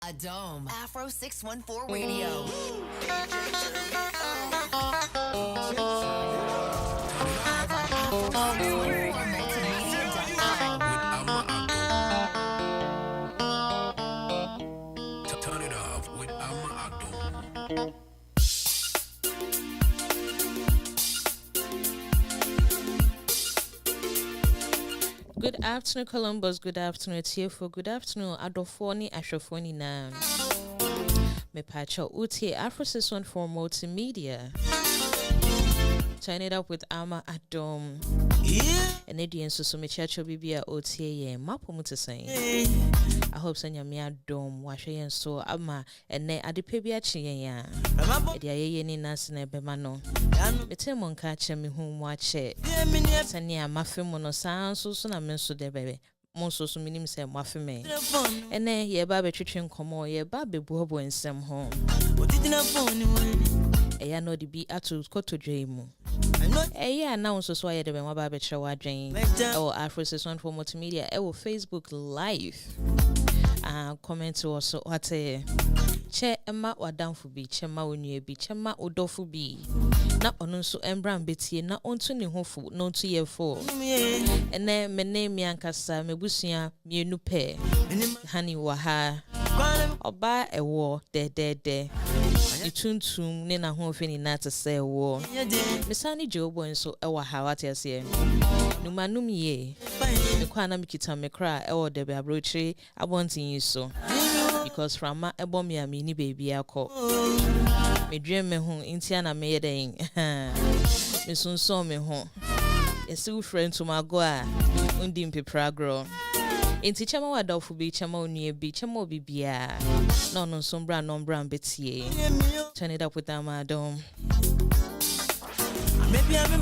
Adome Afro 614 Radio. Live on Afro614multimedia.com. Turn it off with Adome. Good afternoon, Columbus. Good afternoon, TFO. Good afternoon, Adofoni, Ashofoni Nam. Me pacho uti Afro 614 multimedia. Turn it up with Ama Adome. And Edian Susu me chacho bibia OTA mapo mutasay. I hope sanya me Adome washe yen so ama ene adipebia chi ya. Edia ye ni nasine bemano. Mete monka che mi hu mwache. Sanya mafimu no sansu na menso de bebe. Monso so minim se mafime. Ene ye ba be twetwe nkomo ye ba be buobo ensem ho. Eya no di bi atu koto dwemu. Eya announce so ye de be ba be kyerwa dwen. Ewo Afro 614 multimedia ewo Facebook live. Comment also what che ema wadamfo bi che ma onua bi che ma odofo bi na ono nso embram betie na onto ne hofu na onto yefo ene mene mi ankasa mebusua mienu pe hani wa ha oba ewo de ituntum ne na ho feni na te se ewo misani jobo nso ewa ha wate ase numanum ye mekwa na mikita mekra ewo de be abrochi abontin so because from my ebom ya mini baby akọ me dream me ho intia na me yeden me sunso me ho esi friend to my go a undi mpepra gro inti chama wadofo bi chama onua bi chama obibia no no sombra no mbra betie turn it up with Ama Adome. Maybe I'm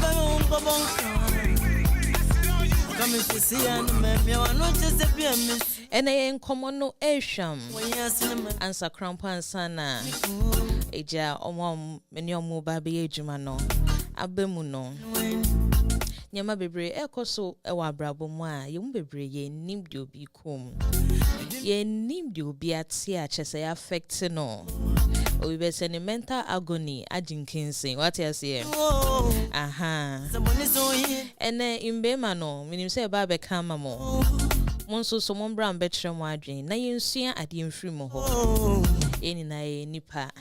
coming to see and maybe I want to just Ene nkomo no ehwam ansa krampa sana eja omom meni omo ba be adwuma no abemu no nyama bebre ekoso ewa brabo mu a yemu bebre ye nim de obi kom ye nim de obi ate a chese affect no obi be say mental agony ajinkinsin what you say aha ene imbema no minim say ba be kama mo monso so mombra mbetre mo adwen na yensua ade mfiri mo ho eni na ye nipa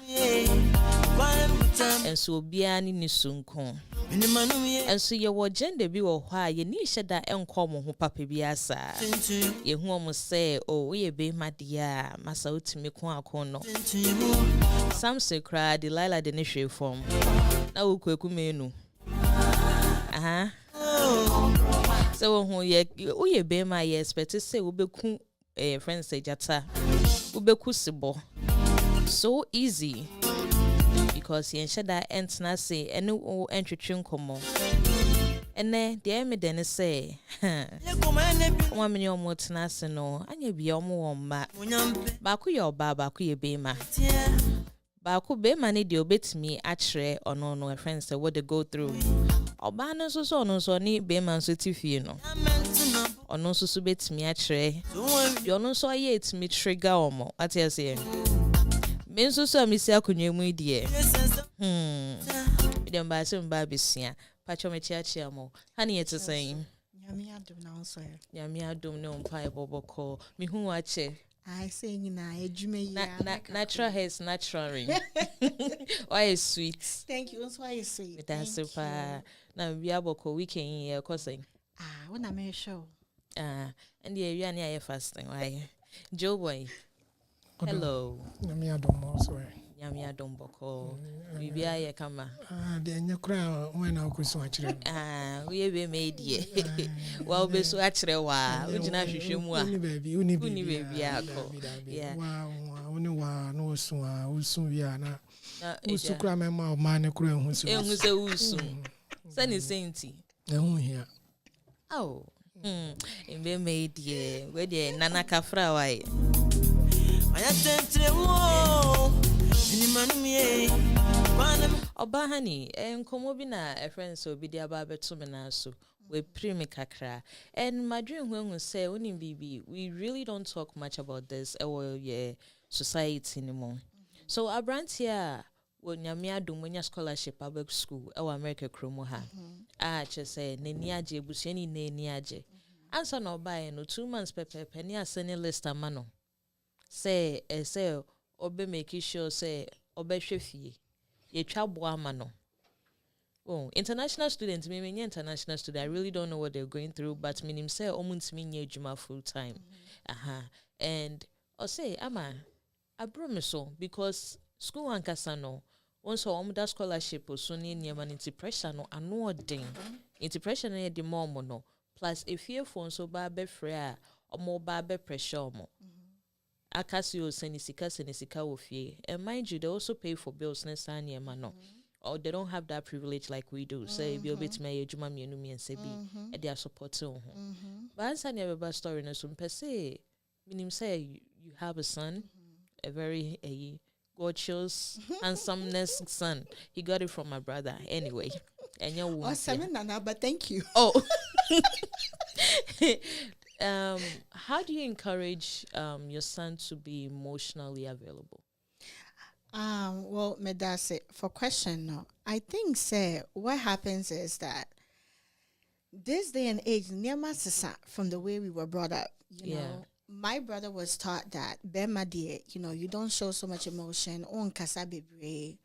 enso obia ni nisunko enso ye wo gender bi wo ho a ye ni hyeda enko mo ho papa bi asa ye hu omo say o ye be madia masa utimi ko akono samse kra Delilah de ne hwe form na wo kwaku menu aha so who ye be my expect say ubeku friends say jata ubeku sibo so easy because yen shada entna say ene o entwetwe nkomo ene de me den say o mani o motna se no anya bia o mo womma ba ku ye oba ba ku ye be ma ba ku be ma ne de obetimi akere ono no friends say what they go through oba no so no so ni be man so tifie no ono so betimi akere yo no so ye etimi trigger omo ati ase me so mi si akonwa mu die dem ba se mba besia pacho me chiachia mo hani yete saying Yami Adome na so Yami Adome no mpa eboboko mi hu ache I say na ejume ya natural hair is natural. Why is sweet? Thank you. That's why you say. That's super. Now we are boko weekend here causing. When I make show. And the area near fasting. Why? Joe boy. Hello. Yami Adome also. Yami Adome boko. We be here come. The nyakra when I kuso achire. We be made ye. Well be so achire wa. Ujina hwehwemu a. Uni baby akọ. Yeah. Wow, uni wa no so a usu wi na. Usu kra mema o ma ne kra ehu so. Ehu se usu. Sani senti. Ehu hia. Oh. Be made ye. We dey nana kafra wai. Oba hani enkomo bi na a friend so bi dia ba beto me na so we primi kakra and my dream when we say onim bibi we really don't talk much about this yeah society anymore. So abrantia when nyame adom nya scholarship abeg school e America kromo ha. Just say neni age busuani neni age. Answer no buy no 2 months pepe ni asene list amano. Say obe make sure say obe hwefie. Ye twa boa amano. Oh, international students, me international student. I really don't know what they're going through, but minim say omuntimi nye juma full time. And or say ama abromiso because school ankasa no once omuda scholarship so ni nyama into pressure no ano odin. Into pressure na the more no. Plus if you phone so ba be free omo ba be pressure omo. Akasio senisika ofie. And mind you, they also pay for bills next nyama no. Or they don't have that privilege like we do. Say be a bit me juma mienu mi and say be they are supporting. But answer never story no so per se. Meaning say you have a son, a very gorgeous, handsomeness son. He got it from my brother anyway. And your Nana, but thank you. Oh. How do you encourage your son to be emotionally available? Well, Medase, for question no, I think say what happens is that this day and age, from the way we were brought up, you know, my brother was taught that Bema dear, you know, you don't show so much emotion. On kasabibre,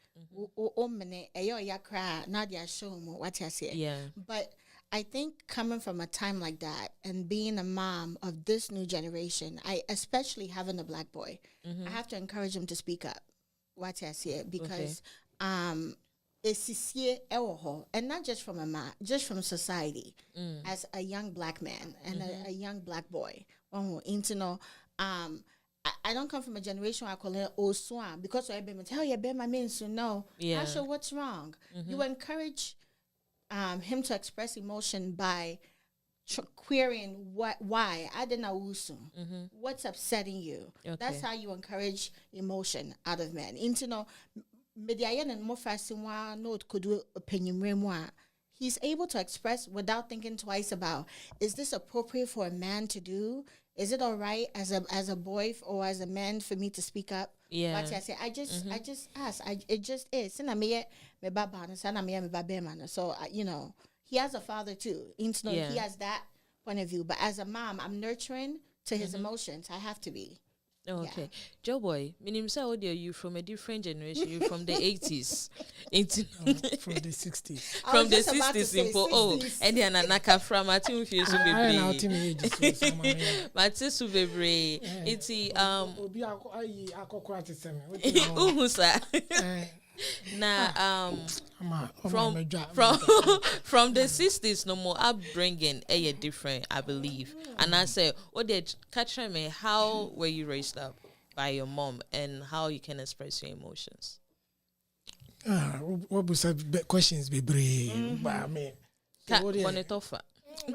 mene ayo ya cry, not ya show mo what I say. Yeah. But I think coming from a time like that and being a mom of this new generation, especially having a black boy, I have to encourage him to speak up. What I say because it's and not just from a man, just from society as a young black man and a young black boy. I don't come from a generation where I call it Oswan because I be tell you be my means to know. Yeah. Asha, what's wrong? You encourage him to express emotion by querying why I didn't know what's upsetting you. Okay. That's how you encourage emotion out of men. Into no media and more fast note could do opinion memoir. He's able to express without thinking twice about is this appropriate for a man to do? Is it all right as a boy or as a man for me to speak up? Yeah. But I say I just ask. It just is. So you know. He has a father too. He has that point of view. But as a mom, I'm nurturing to his emotions. I have to be. Oh, okay. Joe boy, meaning so you from a different generation. You from the 80s. From the 60s. From the 60s. Oh, and then anaka from a team feels to be brave. But it's to be brave. It's Now, from the 60s, no more upbringing, different, I believe. And I say, oh, they catch me. How were you raised up by your mom, and how you can express your emotions? What was the questions be brave? But I mean, what it offer?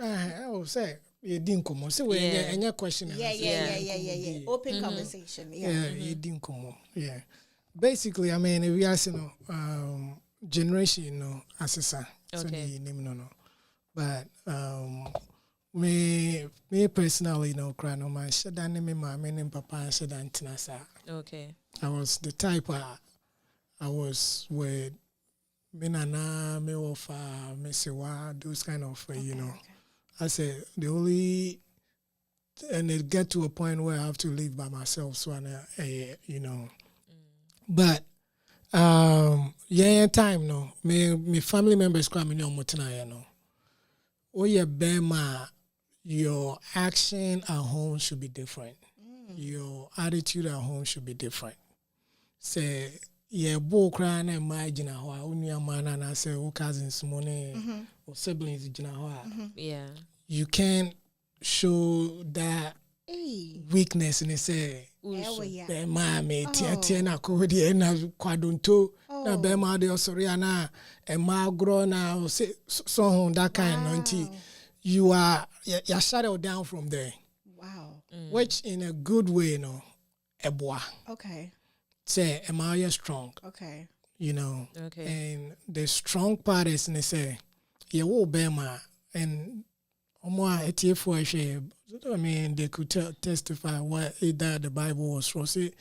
I will say. You didn't come on. So any question? Yeah. Open conversation. Yeah, you didn't come on. Yeah. Basically, I mean, we are saying generation, assessor. So the name no. But me personally, cry no man. She done me, my and papa, she done tinasa. Okay. I was the type. I was with me nana, me ofa, me sewa, those kind of you know. Okay. I said the only, and it get to a point where I have to live by myself. So you know. But time no me family members cry me no motina no. Oh yeah, Bema, your action at home should be different. Your attitude at home should be different. Say yeah, bo cry na imagine how unia man and say o cousins money or siblings Yeah. You can't show that weakness in say Bema me tia na ko de na kwadonto na Bema de osori ana e ma gro na so that kind until you are you shut down from there. Wow. Which in a good way, eboa. Okay. Say am I strong? Okay. You know. Okay. And the strong part is they say you will Bema and I mean, they could testify what that the Bible was from. See,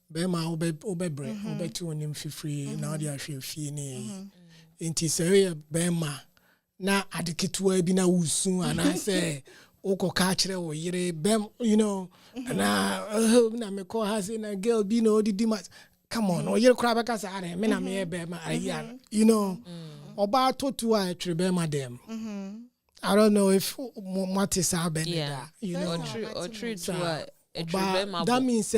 bema obe bre obe tu onim fifiri na odi ahwe fie ne enti se bema na adeketua bi na wusu ana se okoka kire wo yire bem you know na me call has in a girl be no di ma come on o yire kra beka sa are me na me bema ayan you know oba totu a tire bema dem I don't know if what is happening you know or true to that means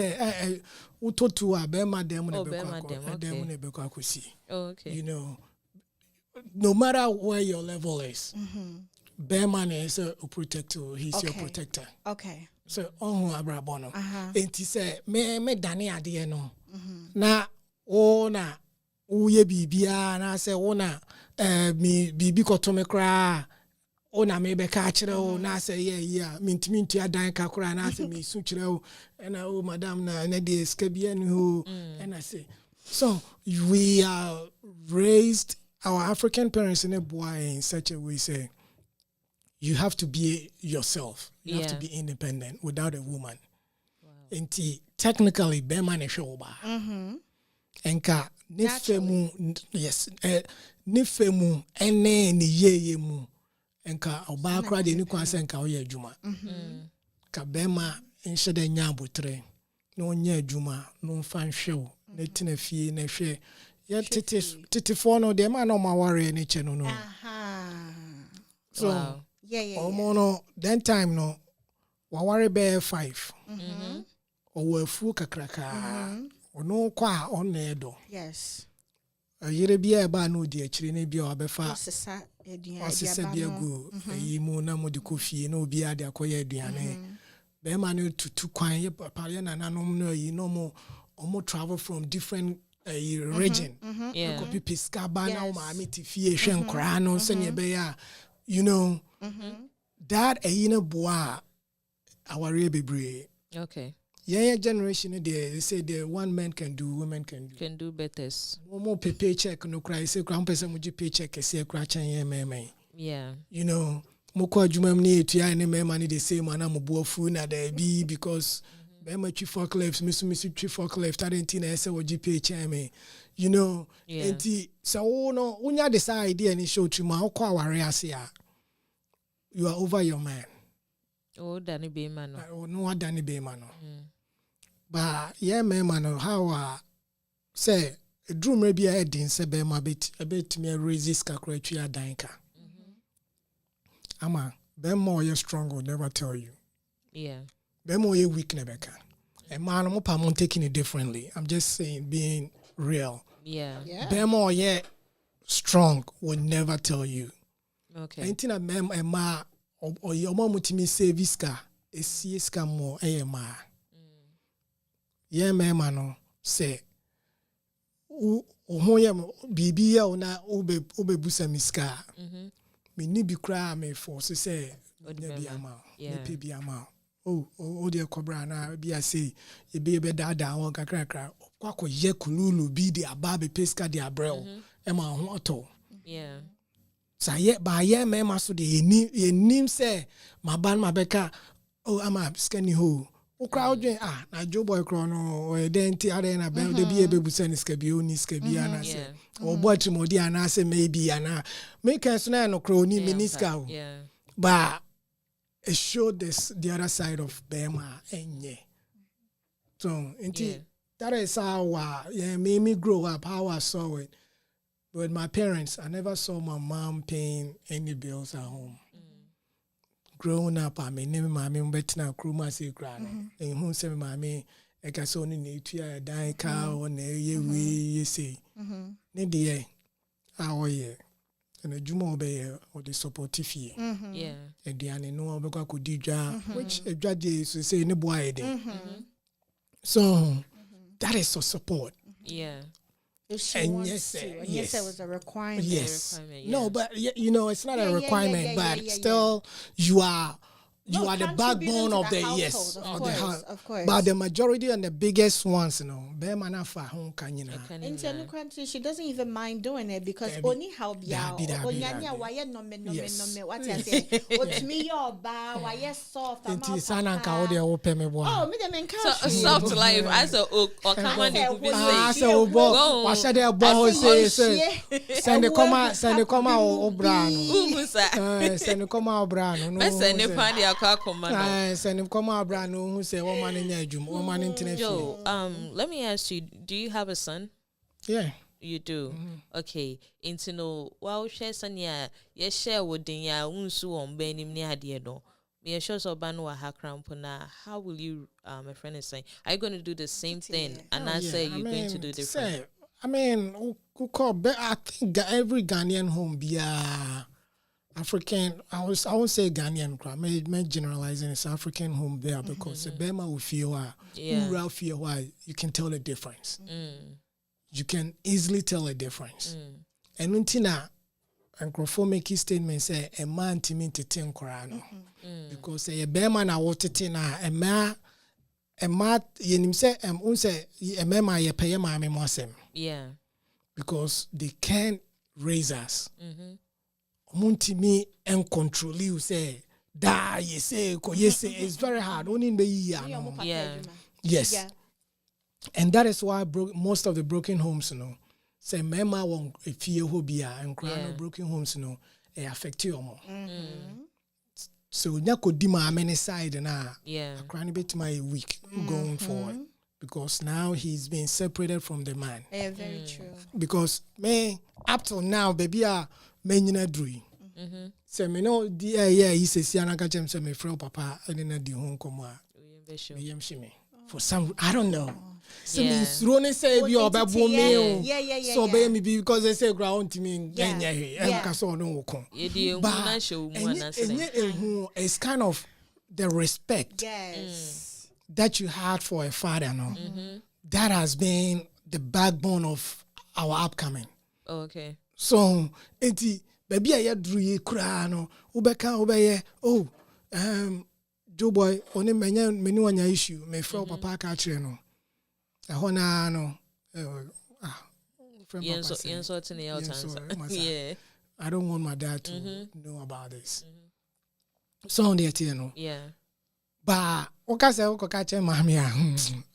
utotu a bema dem na be kwa kosi okay you know no matter where your level is Bearman is a protector. He's your protector. Okay. So, abrabono. And he said, me dani adi no. Na na uye bibia na se na mi bibi kotome kra. Na me be ka kire na se yeah minti adan ka kra na se me su kire na madam na de skabia no and I say so we are raised our African parents in a boy in such a way say you have to be yourself. You have to be independent without a woman. And technically, Beman is shoba. Enka nifemu yes nifemu ene ni ye mu enka oba kra de ni kwanse enka oye adwuma. Ka bema enhye de nya abotre na onye adwuma no fa nhwe na tina fie na hwe ya tete fo no de ma na ma ware ni che no. So wow. Yeah. Omono that time no waware be 5. Owafu kakraka. Ono kwa onedo. Yes. Yire bia e ba no di akire na bia obefa. Osesa biagu yimu na modi kofie na obi ade akoye aduane. Be ma no tutu kwan ye papa na nanom no yi no mo omo travel from different region. Yeah. Ko pipiska ba na o ma amiti fie hwe nkra no se ne be ya you know that boa our bebre. Okay. Yeah, generation they say the one man can do, women can do better. More paycheck no cry say person would you paycheck say cry me. Yeah. You know, moko adwuma mni etua any money they say man am boafu na there be because be ma chief for cliffs misu chief for cliff tarentina say would you paycheck me. You know, enti so no unya decide idea ni show to ma okwa ware ase a you are over your man. Oh, Danny be man. No, Danny be man. But yeah, man, how say a drum maybe a heading say be my bit a bit me resist kakretia danka. Ama be more you strong will never tell you. Yeah. Be more you weak nebeka. A man I'm taking it differently. I'm just saying being real. Yeah. Be more strong will never tell you. Okay. Ain't na mem e ma or your mom mutimi service ka e ska mo e ma. Yeah mema no say o ho ye bibi ya na obe busa miska. Me ni bi kra me force say na bi ama. Me pe bi ama. Oh de kobra na bi say e be dada won kakra kwako ye kululu bi de aba be peska de abrel e ma ho ato. Yeah. So ba ye mema so de nim say maban mabeka ama skani ho ukra odwen na Joe boy kro no o denti are na be de bi e bebusa ni skabi oni skabi ana say o boy trimodi ana say maybe ana make us na no kro ni miniska. Yeah. But it showed the other side of Bema enye. So that is how made me grow up, how I saw it. With my parents, I never saw my mom paying any bills at home. Growing up, I mean, never my mom bet na kruma say grano. And who say my me, I can so need to a dying cow on the way you say. Nidi how ye and a jumo be or the supportive fee. Yeah. And the ane no beka could dija, which a judge is say no boy. So that is so support. Yeah. If she And wants to. And yes, it was a requirement. Yes. A requirement, yeah. No, but you know, it's not a requirement, but still you are you No, are the contributing backbone to of the the household, yes of of course, the house. of course. But the majority and the biggest ones, bema na fa ho kanyina. Into any country, she doesn't even mind doing it because Dabi. only how be Dabi, onyanya dabi. why no me Yes. what I say what me your ba why soft Enti sana nka wo de wo pe me bo. oh me them So encourage soft life as a or come on Ah, say, say wo bo. Go. Wa hye de bo say send the come o bra no. Ubusa. Send the come o bra no. Bese ne pa dia kwa koma no. Send the come o bra no hu say wo man nya adwum, wo man ntena Yo, let me ask you, do you have a son? Yeah. You do. Okay. Into no wow share sanya ye share wodin ya unsu on benim ni ade no. Me sure so ban wa ha krampona. How will you my friend is saying, are you going to do the same thing and I say you're going to do different? Say, I mean, I think every Ghanaian home be African. I won't say Ghanaian crowd. May generalizing it's African home there because the Bema will feel rural feel why you can tell the difference. You can easily tell a difference. And untina and Crawford make his statement say a man to me to ten korano because a Bema na water na a ma yenim say unse a mema ye pay ma me mosem. Yeah. Because they can't raise us. Muntimi and control you say da you say ko yes it's very hard. Only in the year. Yeah. Yes. Yeah. And that is why most of the broken homes, say mema won a fear hobia and crown broken homes, they affect you more. So nyako dima many side na crying bit my week going forward because now he's been separated from the man. Yeah, very true. Because me up till now, baby, menina dream. So me know he says Siana chem say me friend papa and then the home come for some I don't know. So me running say be oba me so be me because they say ground to me ganya he em ka so no ko. It's kind of the respect that you had for a father that has been the backbone of our upcoming. Oh, okay. So enti baby I drew ye kra no ubeka obeye Joe boy oni many one issue me fro papa ka kire no ehona no yeah, I don't want my dad to know about this. So on the no ba oka say oka che mami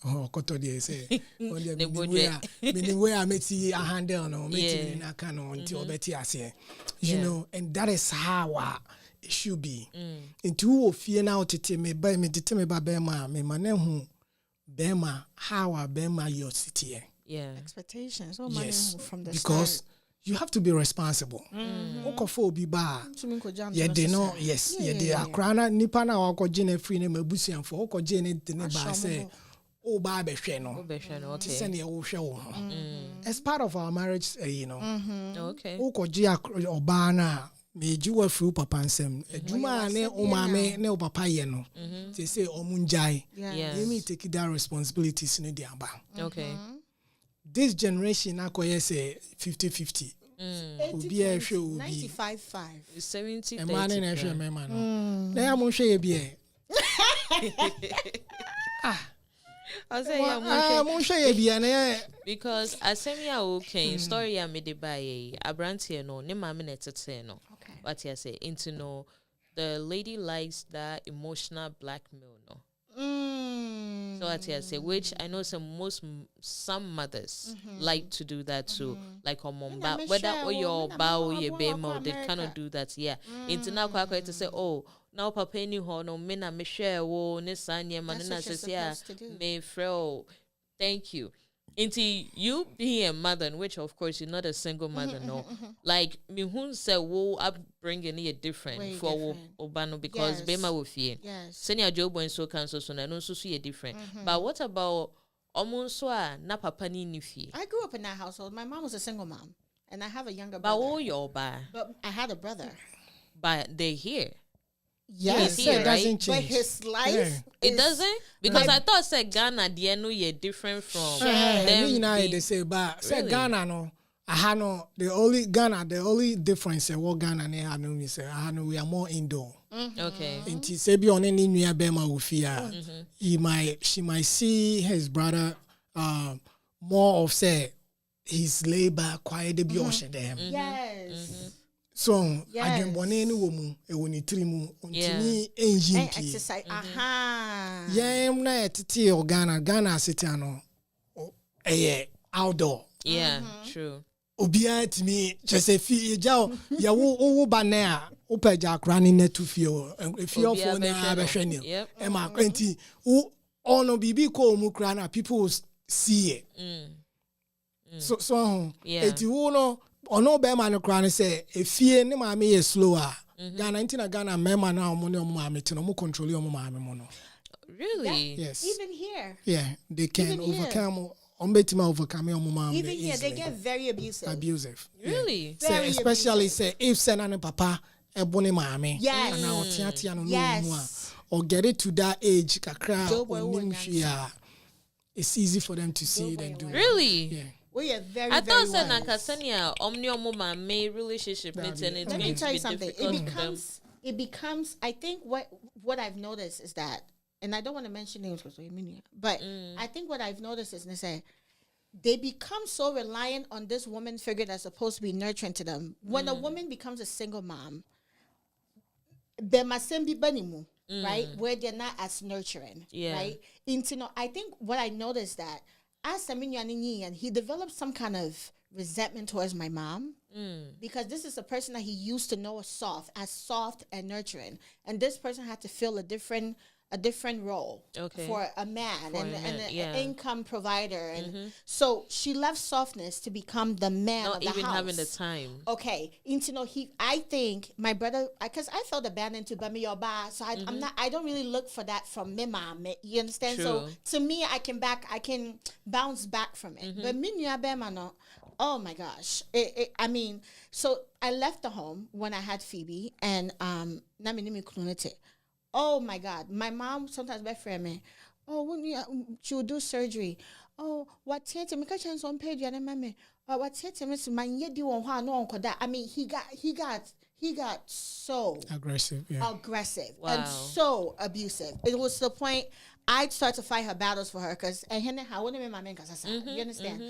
okoto dey say on the way I met a handle no meeting na kan until obeti ase you know, and that is how it should be. Into fear now to me by me to me by Bema, me manehu Bema, how are Bema your city? Yeah. Expectations. Yes, from the because start. you have to be responsible. Okofo be ba. Yeah, they know. Yes, yeah, they are crana nipana wako jene free ne mebusi and for oko jene tene ba say. Oh, ba be no. Okay. Send your show. As part of our marriage, you know. Okay. Oko jia obana. Me juwa fru papa nsem adwuma ne o mame ne o papa ye no they say omunjai me take that responsibilities in the aba. Okay. This generation akoye say 50-50 obi e hwe obi 95-5 70 e man na hwe me man no na ya mo hwe ye bi e because asemia okay story ya me de buy abrantie no ne mama na tete no what you say into no the lady likes that emotional blackmail no so what you say which I know some mothers like to do that too like on mom but whether or your bow your bema they cannot do that into now quite to say oh now papa any ho no me na me share wo ne sanye man na say me fro thank you into you being a mother which of course you're not a single mother no like me who say wo upbringing is different for obano because bema wo fear senior job when so can so na no so different but what about omunso a na papa ni fie. I grew up in that household. My mom was a single mom and I have a younger brother. But wo your ba but I had a brother but they here. Yes, here, it doesn't change. But his life, it doesn't because I thought say Ghana the no you're different from them. They say, but say Ghana no, the only difference what Ghana ne have no say we are more indoor. Okay. Nti sɛ bi ɔne ne nua bɛrima wɔ fie a, she might see his brother more of say he's laid back, quiet, de bi ɔhyɛ dɛm. Yes. So Yes. adwembɔne ne wɔ mu ɛwɔ ne tiri mu Yeah. ntumi ɛnyi And mpie. exercise. Aha. Yɛn na yɛtete wɔ Ghana asete ano ɛyɛ outdoor. Yeah, true. Obiara tumi kyerɛ sɛ fie yɛgya wo yɛwo wowo ba nɛ a wopɛ gya akora ne nɛ to fie wɔ fiefoɔ no a bɛhwɛ ne Yep. ɛma nti ɔno biribi kɔɔ mu koraa na people will see it. So ho Yeah. enti wo no ɔno bɛrima no koraa ne sɛ efie ne maame yɛ slow a Ghana nti na Ghana mmarima no a ɔmo ne ɔmo maame te no ɔmo control ɔmo maame mo no. Really? Yes. Even here. Yeah, they can Even here. overcome ɔmo bɛtumi overcome ɔmo maame Even here, they easily. get very abusive. Abusive. Yeah. Really? Say, Very especially say if sɛ na ne papa ɛbɔ ne maame Yes. anaa ɔteatea no Yes. no mu a or get it to that age kakra a Joe boy ɔnim wɔ hwee a it's easy for them to see it and do it. Really? Yeah. We are very, I very thought said wise. Nakasania omniomo my relationship Let and it's Let me going tell to you be something. difficult for them. It becomes. I think what I've noticed is that, and I don't want to mention names because but I think what I've noticed is they become so reliant on this woman figure that's supposed to be nurturing to them. When a woman becomes a single mom, there must be banimu, right? Where they're not as nurturing, Yeah. right? I think what I noticed that as and he developed some kind of resentment towards my mom because this is a person that he used to know as soft and nurturing, and this person had to fill a different role Okay. for a man For a and man, an yeah. income provider, and so she left softness to become the man Not of the even house. having the time. Okay, I think my brother, because I felt abandoned to Bami Yoba, so I don't really look for that from my mom. You understand? So True. to me, I can bounce back from it. But Minya Bema no, oh my gosh, I mean, so I left the home when I had Phoebe, and na me kununete. Oh my God, my mom sometimes be friend me. Oh, when she would do surgery. Oh, what theater? Me catch on page and meme. What theater? Miss man, yedi won ha no unko that. I mean, he got so Aggressive. Yeah. aggressive Wow. and so abusive. It was to the point I'd start to fight her battles for her because you understand?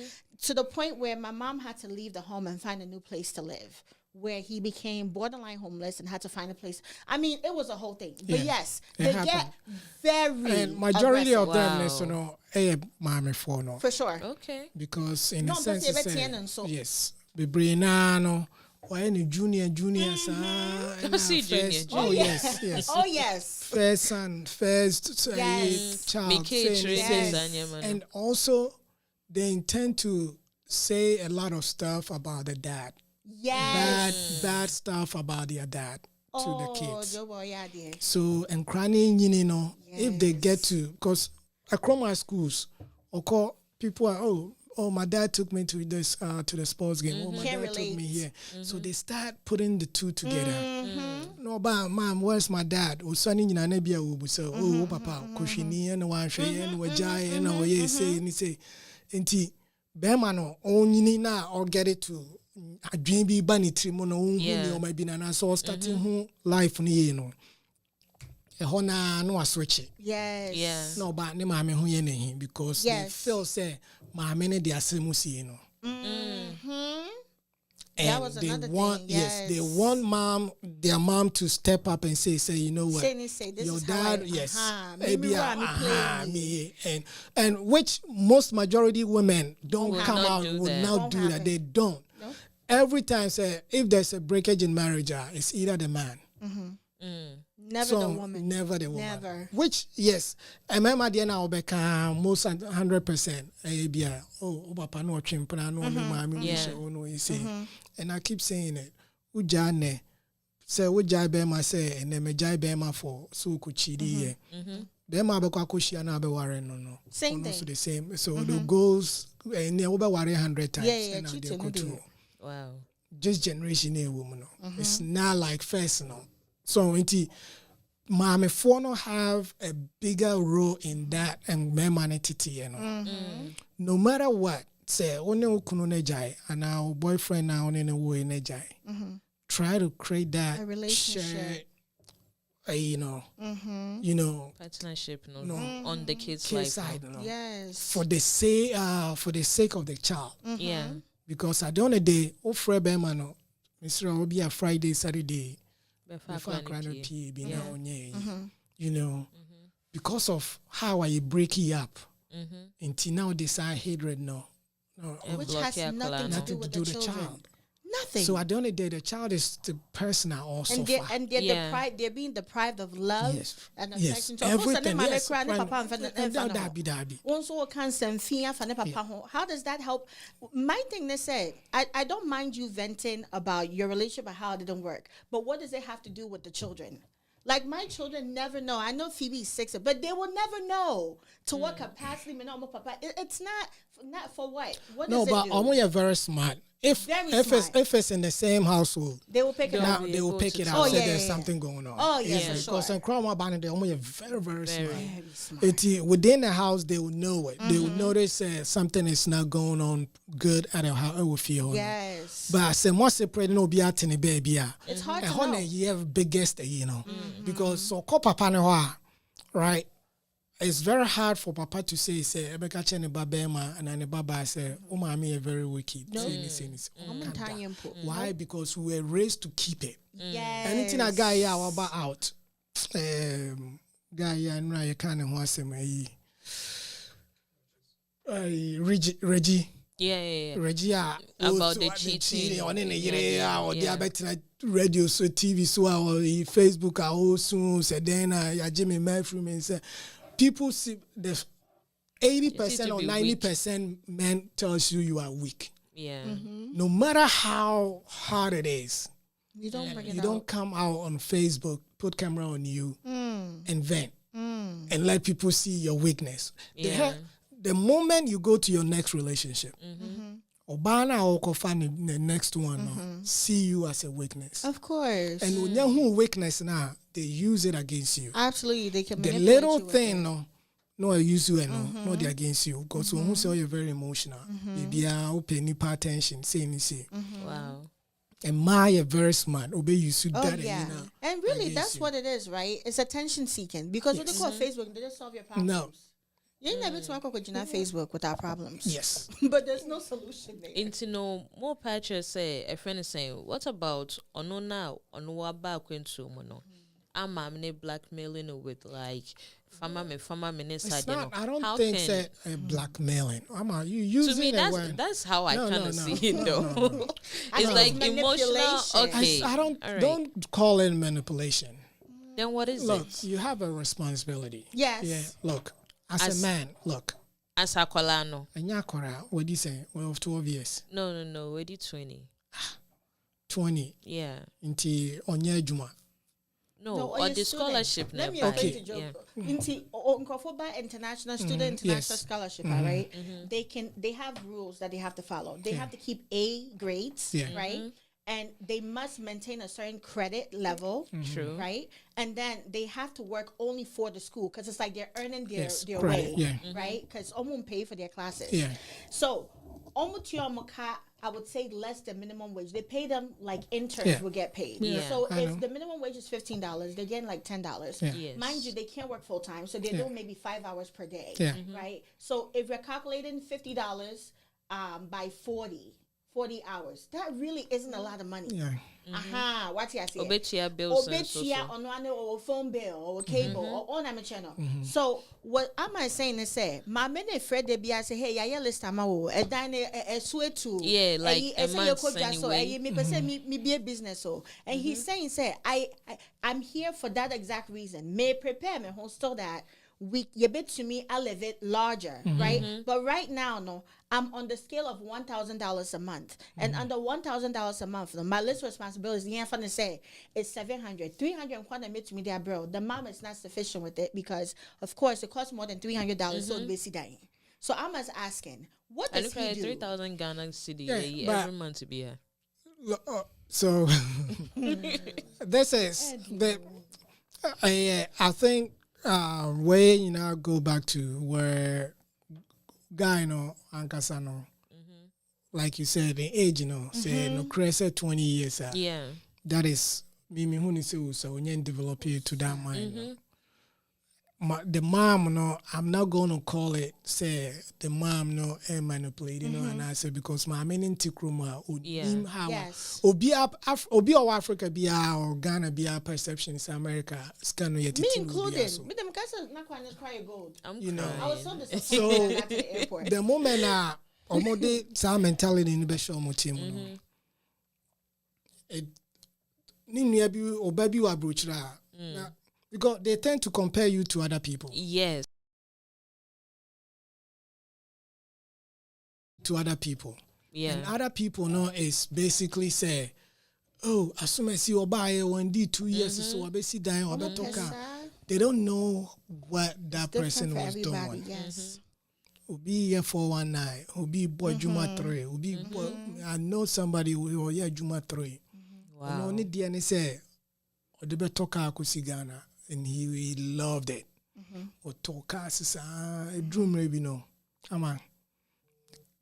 To the point where my mom had to leave the home and find a new place to live, where he became borderline homeless and had to find a place. I mean, it was a whole thing. But Yeah, yes, it they happened. get very And majority of aggressive. them, Wow. listen, no, maame for no, For sure. Okay. because in No, a but sense, they it's, bet and so. yes, bebree naa no, why any junior saa, Don't see junior, first, junior. oh yes, yes. Oh yes. First son, first Yes. child, Mickey same, Tracy same. Sanyama. And also they intend to say a lot of stuff about the dad, Yes. bad stuff about their dad to the kids. Joe boy, yeah, dear. So and crying, you know, if they get to, because across my schools, or people are oh my dad took me to this to the sports game. Oh my Can't dad took me relate. here. So they start putting the two together. No, but mom, where's my dad? Oh, sonny, you know, maybe I will say, oh papa, kushini and one shay and wajai and oh yeah, say and say, inti, bemano only na or get it to. A dream be bunny trimono, Yeah. or maybe na so starting who life ni you know. A hona no a switch it. Yes. Yeah. No, but ne maame ho ye ne because Yes. they feel say maame ne de asemu sie no. And That was they another want thing, yes, they yes. want their mom to step up and say you know what, Say, this your is how dad I- yes, maybe ebi why me play me. me and which most majority women don't Will come not out do would that. not Won't do that. happen. They don't. No. Every time say if there's a breakage in marriage, it's either the man. Never the woman. Never the woman. Never. Which yes, I remember the na obeka most 100%. Bia oh papa no twimpra no me mama Yeah. no no you say. And I keep saying it. Uja ne say uja be ma say and me jai be ma for so ku chidi ye. Be ma be kwa koshia na be ware no no. Same Ono thing. so the same. So the goals and ne obe ware 100 times Yeah, and now cheating, they go no do through. it. Wow. This generation a woman no. It's not like first no. So inti maame for no have a bigger role in that and men titi you know. No matter what say one okunu ne jai and our boyfriend now on ne wo ne jai. Try to create that A relationship. shared you know, Partnership, no, on the kids' kids life. side, Yes. for the sake of the child. Yeah. Because at the end of the day, oh, Fred Berman, Mr. will be a Friday, Saturday, before P, you know, because of how I break it up. Until now, they say hatred, no. Which has nothing to do with the child. Nothing. So at the end of the day, the child is the person I also and they're deprived. They're being deprived of love and affection. So everything. Yes. How Yeah. does that help? My thing they say, I don't mind you venting about your relationship and how it didn't work, but what does it have to do with the children? Like my children never know. I know Phoebe is 6, but they will never know to what capacity. It's not for what. What no, does but it do? Omo, you're very smart. If it's in the same household, they will pick it up. they will pick it tell. up. Oh, Say yeah, there's yeah, something going on. Oh yeah, for Because sure. in Cromwell Band, they are very, very smart. Very smart. Within the house, they will know it. They will notice something is not going on good at a house. It will feel. Yes. But I say, once a pregnant will be out in a baby. It's hard And to know. you have biggest, because so papa ne right. It's very hard for papa to say Ebeka chene babema and then baba say, "Oh, mommy, very wicked." No. Can't. Why? Because we were raised to keep it. Yes. Anything a guy here about out, guy here no you can't want some Reggie. Yeah. Reggie About the cheating. on in a year or the about radio so TV so or Facebook also said then Jimmy Murphy and say people see the 80% or 90% men tells you are weak. Yeah. No matter how hard it is, You don't bring it you out. don't come out on Facebook, put camera on you, and vent, and let people see your weakness. Yeah. The moment you go to your next relationship, Obana or Kofani, the next one, no, see you as a weakness. Of course. And when you have weakness now, they use it against you. Absolutely, they can The manipulate little you with thing, no, I use you and no, they against you. Because when you say you're very emotional, maybe I pay nipa attention, say. Wow. And my very smart, obey you should Oh that yeah, you know. and really, against that's you. what it is, right? It's attention seeking because when they call Facebook, they just solve your problems. No. You ain't never talk with Facebook with our problems. Yes. But there's no solution there. Into no more patches say a friend is saying, what about ono now on what back into mono? I'm blackmailing with like farmer It's inside. not, I don't How think can- that blackmailing. You using to me the word. that's how I No, kind no, of no. see it though. I It's think like it's emotional. manipulation. Okay. I don't All right. don't call it manipulation. Then what is Look, it? you have a responsibility. Yes. Yeah. Look, as a man, look. As Akwalano. And Yakora, what do you say? Well, of 12 years, No. Where did 20? 20 Yeah. into Onye Juma. No, or or your the student. scholarship Let me nearby. explain Okay. to Yeah. Joe. Into Nkofoba International Student International Yes. Scholarship, right? They have rules that they have to follow. They have to keep A grades, Yeah. right? And they must maintain a certain credit level, True. right? And then they have to work only for the school because it's like they're earning their, Yes, their credit, way, yeah. right? Because almost pay for their classes. Yeah. So, almost I would say less than minimum wage. They pay them like interns Yeah. will get paid. Yeah. So I if know. the minimum wage is $15, they're getting like $10. Yeah. Yes. Mind you, they can't work full time, so they're Yeah. doing maybe 5 hours per day. Yeah. Right. So if you're calculating $50 by 40 hours, that really isn't a lot of money. Yeah. Aha, what you say? Obetia bills and Obetia so. on one or phone bill or cable or on a channel. So what am I saying is say my many Fred de Bia say hey ya list ama wo e dan e sweat to Yeah, like a month so anyway. me person me be a business so and he's saying say I'm here for that exact reason. May prepare me whole so that you bet to me I live it larger, right? But right now, no, I'm on the scale of $1,000 a month, and under $1,000 a month, my list responsibilities. The answer to say is $700, $300. When to me, there, bro, the mom is not sufficient with it because, of course, it costs more than $300. So it's dying. So I'm just asking, what I does look he at do? 3,000 Ghana cedi Yeah, but- every month to be here. So this is the. I think way go back to where guy Ankasano, like you said, the age say no crazy 20 years. Yeah. That is me who is so when you develop it to that mind. The mom, no, I'm not going to call it, say, the mom, no, and manipulate, you know, and I say, because my main in Tikruma, how, Obi of Africa, be our Ghana, be our perceptions, America, scan yet. Me included. Me, them guys are not quite cry gold. You know, I was so disappointed at the airport. The moment omode sa mentality in the show mo team it ni nua bi oba bi wa brochra because they tend to compare you to other people. Yes. To other people. Yeah. And other people know is basically say, oh, as soon as you buy 2 years so abesi dan or betoka. They don't know what that person was doing. Yes. Obi here 419, Obi boy Juma 3, Obi boy, I know somebody who here Juma 3. Wow. Only DNA say Odebe toka akusi Ghana and he loved it. O toka sisa a dream maybe no. Ama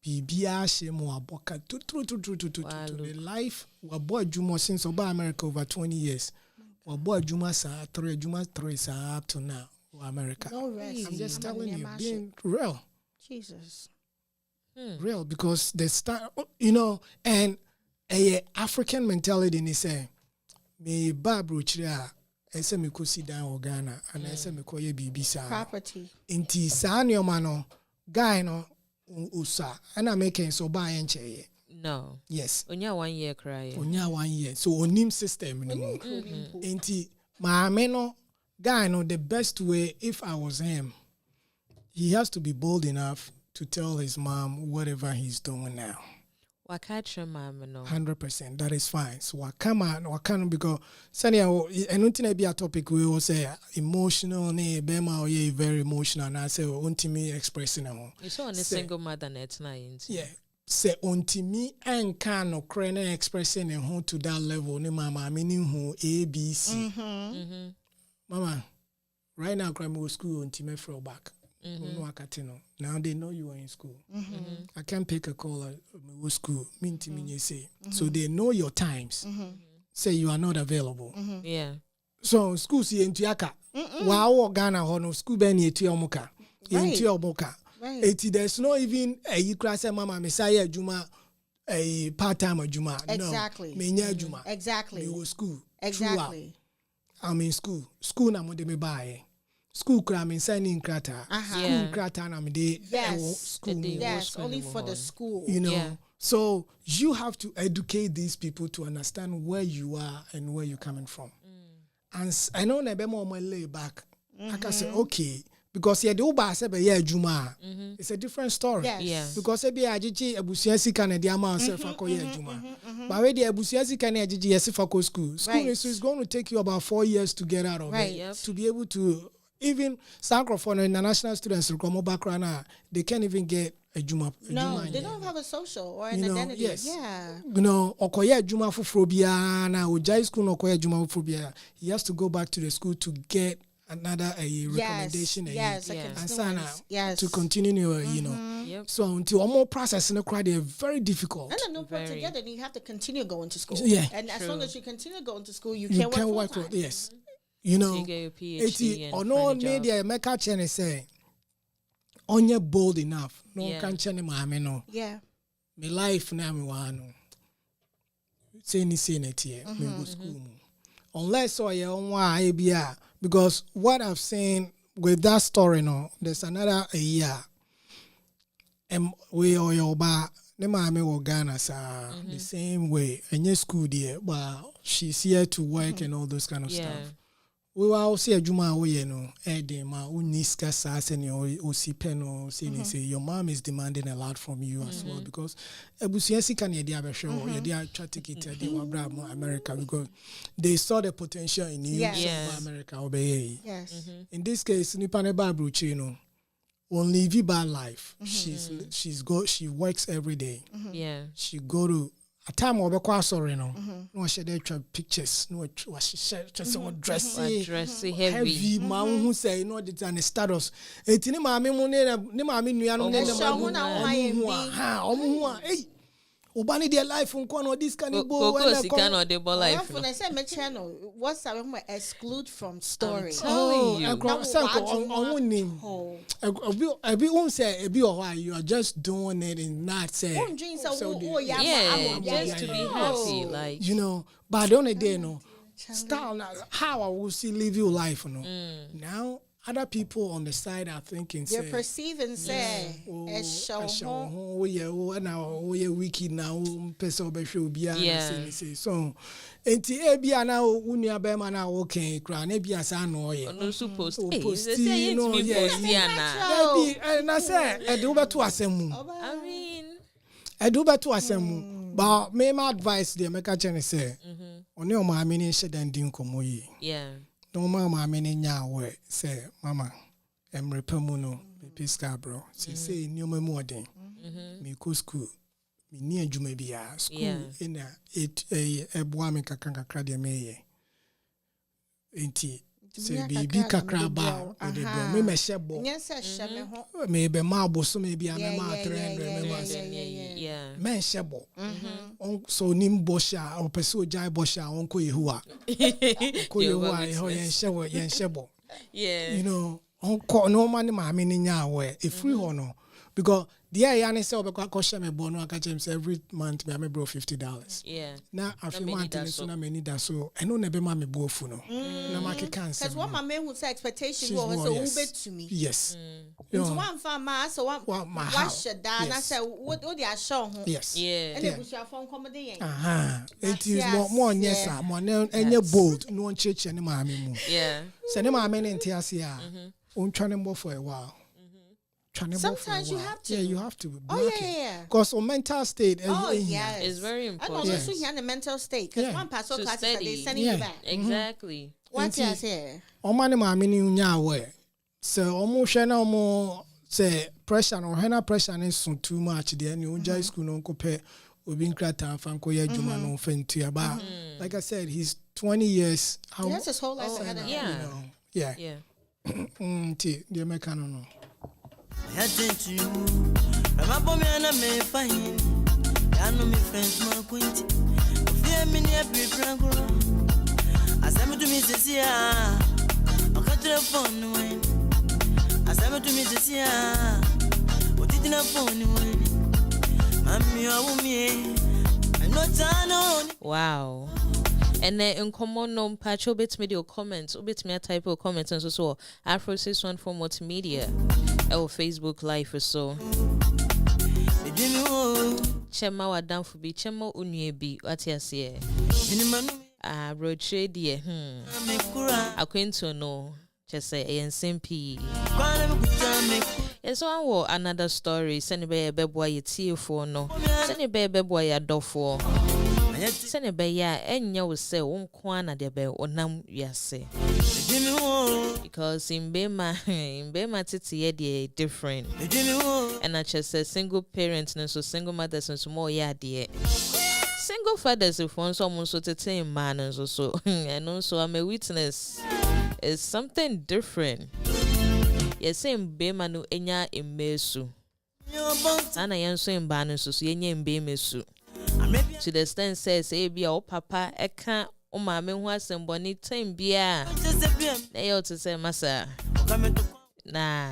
Bibia shemo aboka to the life wa boy Juma since Oba America over 20 years. Wa boy Juma 3 sa up to now America. No rest. I'm just telling you, being real. Jesus. Real, because they start, you know, and a African mentality in say, me babru chria, I say me ko sit down or Ghana, and I say me ko ye bibi sa. Property. Inti sa ni omano, guy no usa, and I'm making so buy and che. No. Yes. Onya 1 year cry. Onya 1 year. So onim system no more. Inti maame no guy no the best way if I was him. He has to be bold enough to tell his mom whatever he's doing now. Wakacha mama no. 100%. That is fine. So wakana because sani I don't think be a topic we will say emotional ne bema or ye very emotional and I say untimi expressing no. You saw on a single mother net na into. Yeah. Say untimi and can no crane expressing and home to that level ne mama meaning who ABC. Mama, right now crime school untimi throw back. Now they know you are in school. I can't pick a call at school. Say. So they know your times. Say you are not available. Yeah. So school see into yaka. Wow, Ghana hono school beni eti omuka. Eti omuka. Eti there's no even a class mama messiah juma a part-time juma. Exactly. No. Menya juma. Exactly. You school. Exactly. I'm in school. School na mo de me buy. School cram in signing krata. School krata na me de school. Yes, only for the school. You know. So you have to educate these people to understand where you are and where you're coming from. And I know na be more lay back. I can say okay because the uba say be juma. It's a different story. Yes. Because be ajiji abusia sika na dia ma self akoye juma. But when the abusia sika na ajiji yesi for school. School is going to take you about 4 years to get out of it to be able to even Sankrofon international students from background, they can't even get a Juma. No, they don't have a social or an identity. Yes. Yeah. You know, Okoye Juma Fufrobia, now Ujai school Okoye Juma Fufrobia. He has to go back to the school to get another recommendation. To continue, you know. So until more process in the crowd, they're very difficult. And then put together, you have to continue going to school. Yeah. And as long as you continue going to school, you can work full-time. Yes. You know, you get your PhD or no media make a chance say on you bold enough. No can channel my no. Yeah. My life now me wano. Say ni here. Me go school. Unless or your own idea because what I've seen with that story no, there's another a year. We or your bar ne maame wo Ghana the same way. And school there, but she's here to work and all those kind of stuff. We were all say Juma we no ma uniska saseni or si peno say your mom is demanding a lot from you as well because ebusiasi can ye dia be show ye dia ticket they were America because they saw the potential in you America obey. Yes. In this case nipa ne ba bruchi no only live bad life. She works every day. Yeah. She go to a time or be sorry no. No she dey pictures. No what she just dressy heavy. Man who say no the an status. Etini maame mu ne maame nua no ne maame ha omu hu hey. Ubani their life unkono this can go Coco Sikan or the life. When I say my channel, what's I want to exclude from story. Telling you. Ebi won't say ebi or why you are just doing it and not say. Yeah, just to be happy, like You know, but the only day no style now, how I will see live your life, you know. Now other people on the side are thinking They're say, perceiving say oh yeah, oh now oh yeah wiki now person be show bia say so enti ebia na unia be ma na okay kra na bia sa no ye no supposed to post say no me post yeah na na say e do beto asem I mean e do beto asem but me my advice there make a chene say oni o ma amini she dan din komo yi yeah no mama amini nya we say mama emrepamu no piska bro say nyoma mu oden me go school me ni adwuma bia school ina eboa me kakra de me enti se bi kakra ba de bro me mehebo me be ma aboso me bia me ma 300 me ma yeah me hebo so nim bosha o pese ojai bosha onko yehuwa ko yehuwa yen hebo yeah you know onko no man ma me nya we e free ho no because there ya ne say obekwa ko share me bono aka chem say every month me bro $50 yeah na afi month ni so na me need that so eno na be ma me bo fu no na ma ke can say cuz what my man who say expectation was so ube to me yes so one farm ma so one wash da na say what the show ho yes yeah and the bushia phone come dey it is more nyesa more enye bold no cheche ne ma me mu yeah say ne ma me ne ntiase a on twane mbo for a while. Sometimes you have to. Yeah, you have to. Yeah. Because on mental state, yes, it's very important. I know also here the mental state. Because one pastor class they sending you back. Exactly. What you say? O mani ma mini unya we. So omo hwe na omo say pressure no hena pressure is so too much there ni unja school no ko pe obi nkrata fanko ya juma no fentu aba. Like I said, he's 20 years. That's his whole life ahead of him. Yeah. You know, yeah. Yeah. The mekano no. I attend to you. I'm a man, I'm a fine. I know my friends, my quaint. Fear me near Prango. As I'm to Miss Sia, I'll cut the phone when. As I'm to Miss Sia, what did the phone when? Mammy, I will me. I'm not done. Wow. And then in common no patch obit me your comments, obit me a type of comments and so Afro 614 multimedia or Facebook live or so. Chema wa down for be chema unye bi what you say. Road trade ye acquainto no just say SMP. Yes, one war another story. Send be beboy ye tea for no. Send be beboy ya do for. Send be ya enya will say one kwana de be onam yase. Because in Bema titi ye de different. And I just say single parents and so single mothers and so more ya de. Single fathers if one someone so to tame man and so and also I'm a witness. It's something different. Yes, same Bema no enya emesu. Ana yanso mbanu so yenye mbemesu. To the extent says ebi o papa eka o maame ho asemboni time bia na yo to say masa na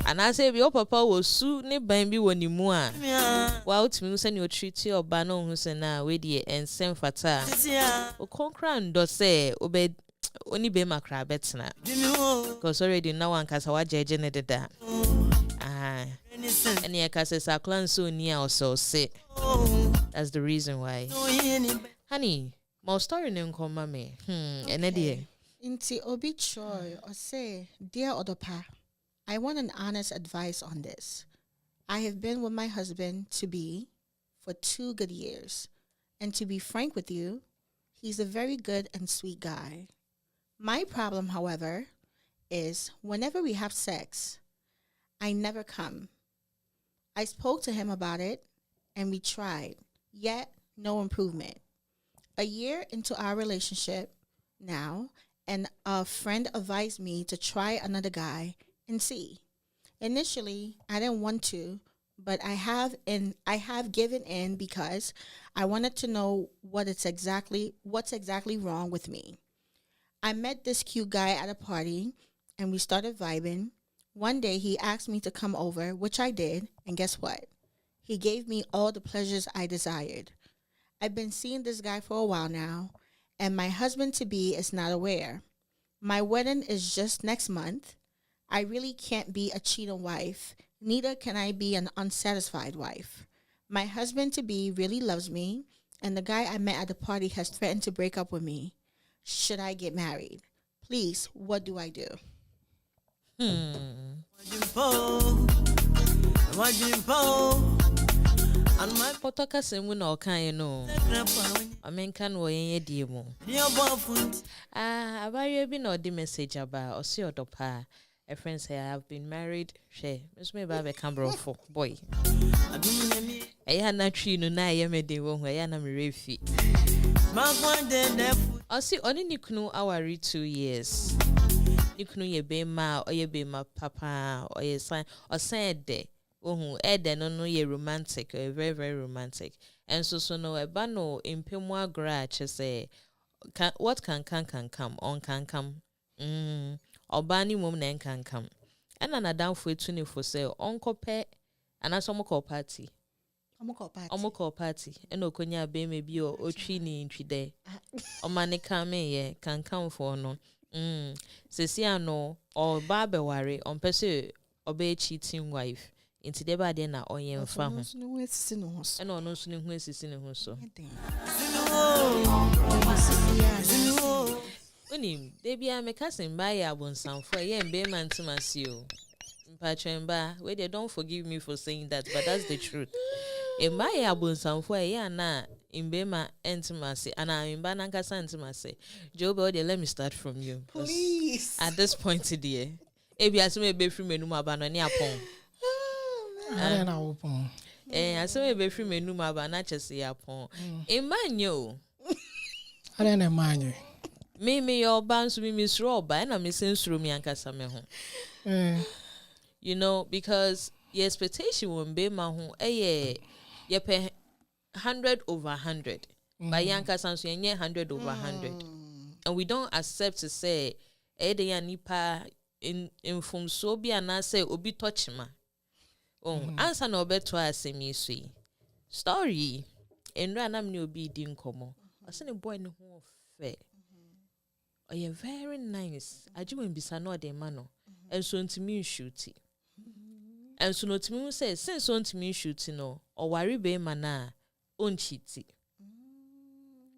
ana say ebi o papa wo su ne ban bi woni mu a wa utimi se ne o treat your ba no hu se na we die ensem fata o konkra ndo say obe oni be makra betna because already now one kasa wa jeje ne deda and yeah kasa sa clan so near also say that's the reason why honey my story name come me and idea Inti Obi Choi or say, dear Odopa, I want an honest advice on this. I have been with my husband to be for 2 good years. And to be frank with you, he's a very good and sweet guy. My problem, however, is whenever we have sex, I never come. I spoke to him about it and we tried, yet no improvement. A year into our relationship now, and a friend advised me to try another guy and see. Initially, I didn't want to, but I have given in because I wanted to know what's exactly wrong with me. I met this cute guy at a party and we started vibing. One day he asked me to come over, which I did, and guess what? He gave me all the pleasures I desired. I've been seeing this guy for a while now, and my husband-to-be is not aware. My wedding is just next month. I really can't be a cheating wife. Neither can I be an unsatisfied wife. My husband-to-be really loves me, and the guy I met at the party has threatened to break up with me. Should I get married? Please, what do I do? Potoka semu na okan no. Amenka no yen yedie mu. Abari bi na odi message aba o se odopa. A friend say I have been married. She, Miss me ba be cambrofo boy. Eya na twi no na ye mede wo hu eya na me refi. O se oni nikunu awari 2 years. Nikunu ye be ma o ye be ma papa o ye sign o said de. Oh, Eden no ye romantic, very, very romantic. And so no eba no impemwa grach say what can come on can come. Obani mum nen can come. And an down for 20 for sale uncle pet and a summer call party. Call party. And okonya be maybe or chini in day. O mani come ye can come for no. Sesiano or barber worry on pursue obey cheating wife. Into the body na oyen fa ho. E no no so ne hu asisi ne ho so. Onim, dey bia me kasin ba ya abonsanfo ye mbe mantimasi o. Mpachemba, we they don't forgive me for saying that, but that's the truth. Emba ya abonsanfo ye na mbe ma intimacy ana mba na nkasa intimacy. Job, let me start from you. Please. At this point today, ebi aseme be free menu ma ba no ni apon. I na open. Aseme be free menu ma ba na chese yapon. Emanyo. I na manyo. Me your bands me misro ba na me sensuro mi ankasa me ho. You know, because your expectation won't be ma ho ye pe 100 over 100. But yankasa so ye 100 over 100. And we don't accept to say e de nipa in from so bi ana say obi touch ma. Oh, answer no beto asemi so yi. Story. Enra na me obi di nkomo. I say the boy no ho fe. Oh, yeah, very nice. Aji when bisa no de mano. And so ntimi shooty. And so no timi say since on ntimi shooty no, or worry be mana on cheaty.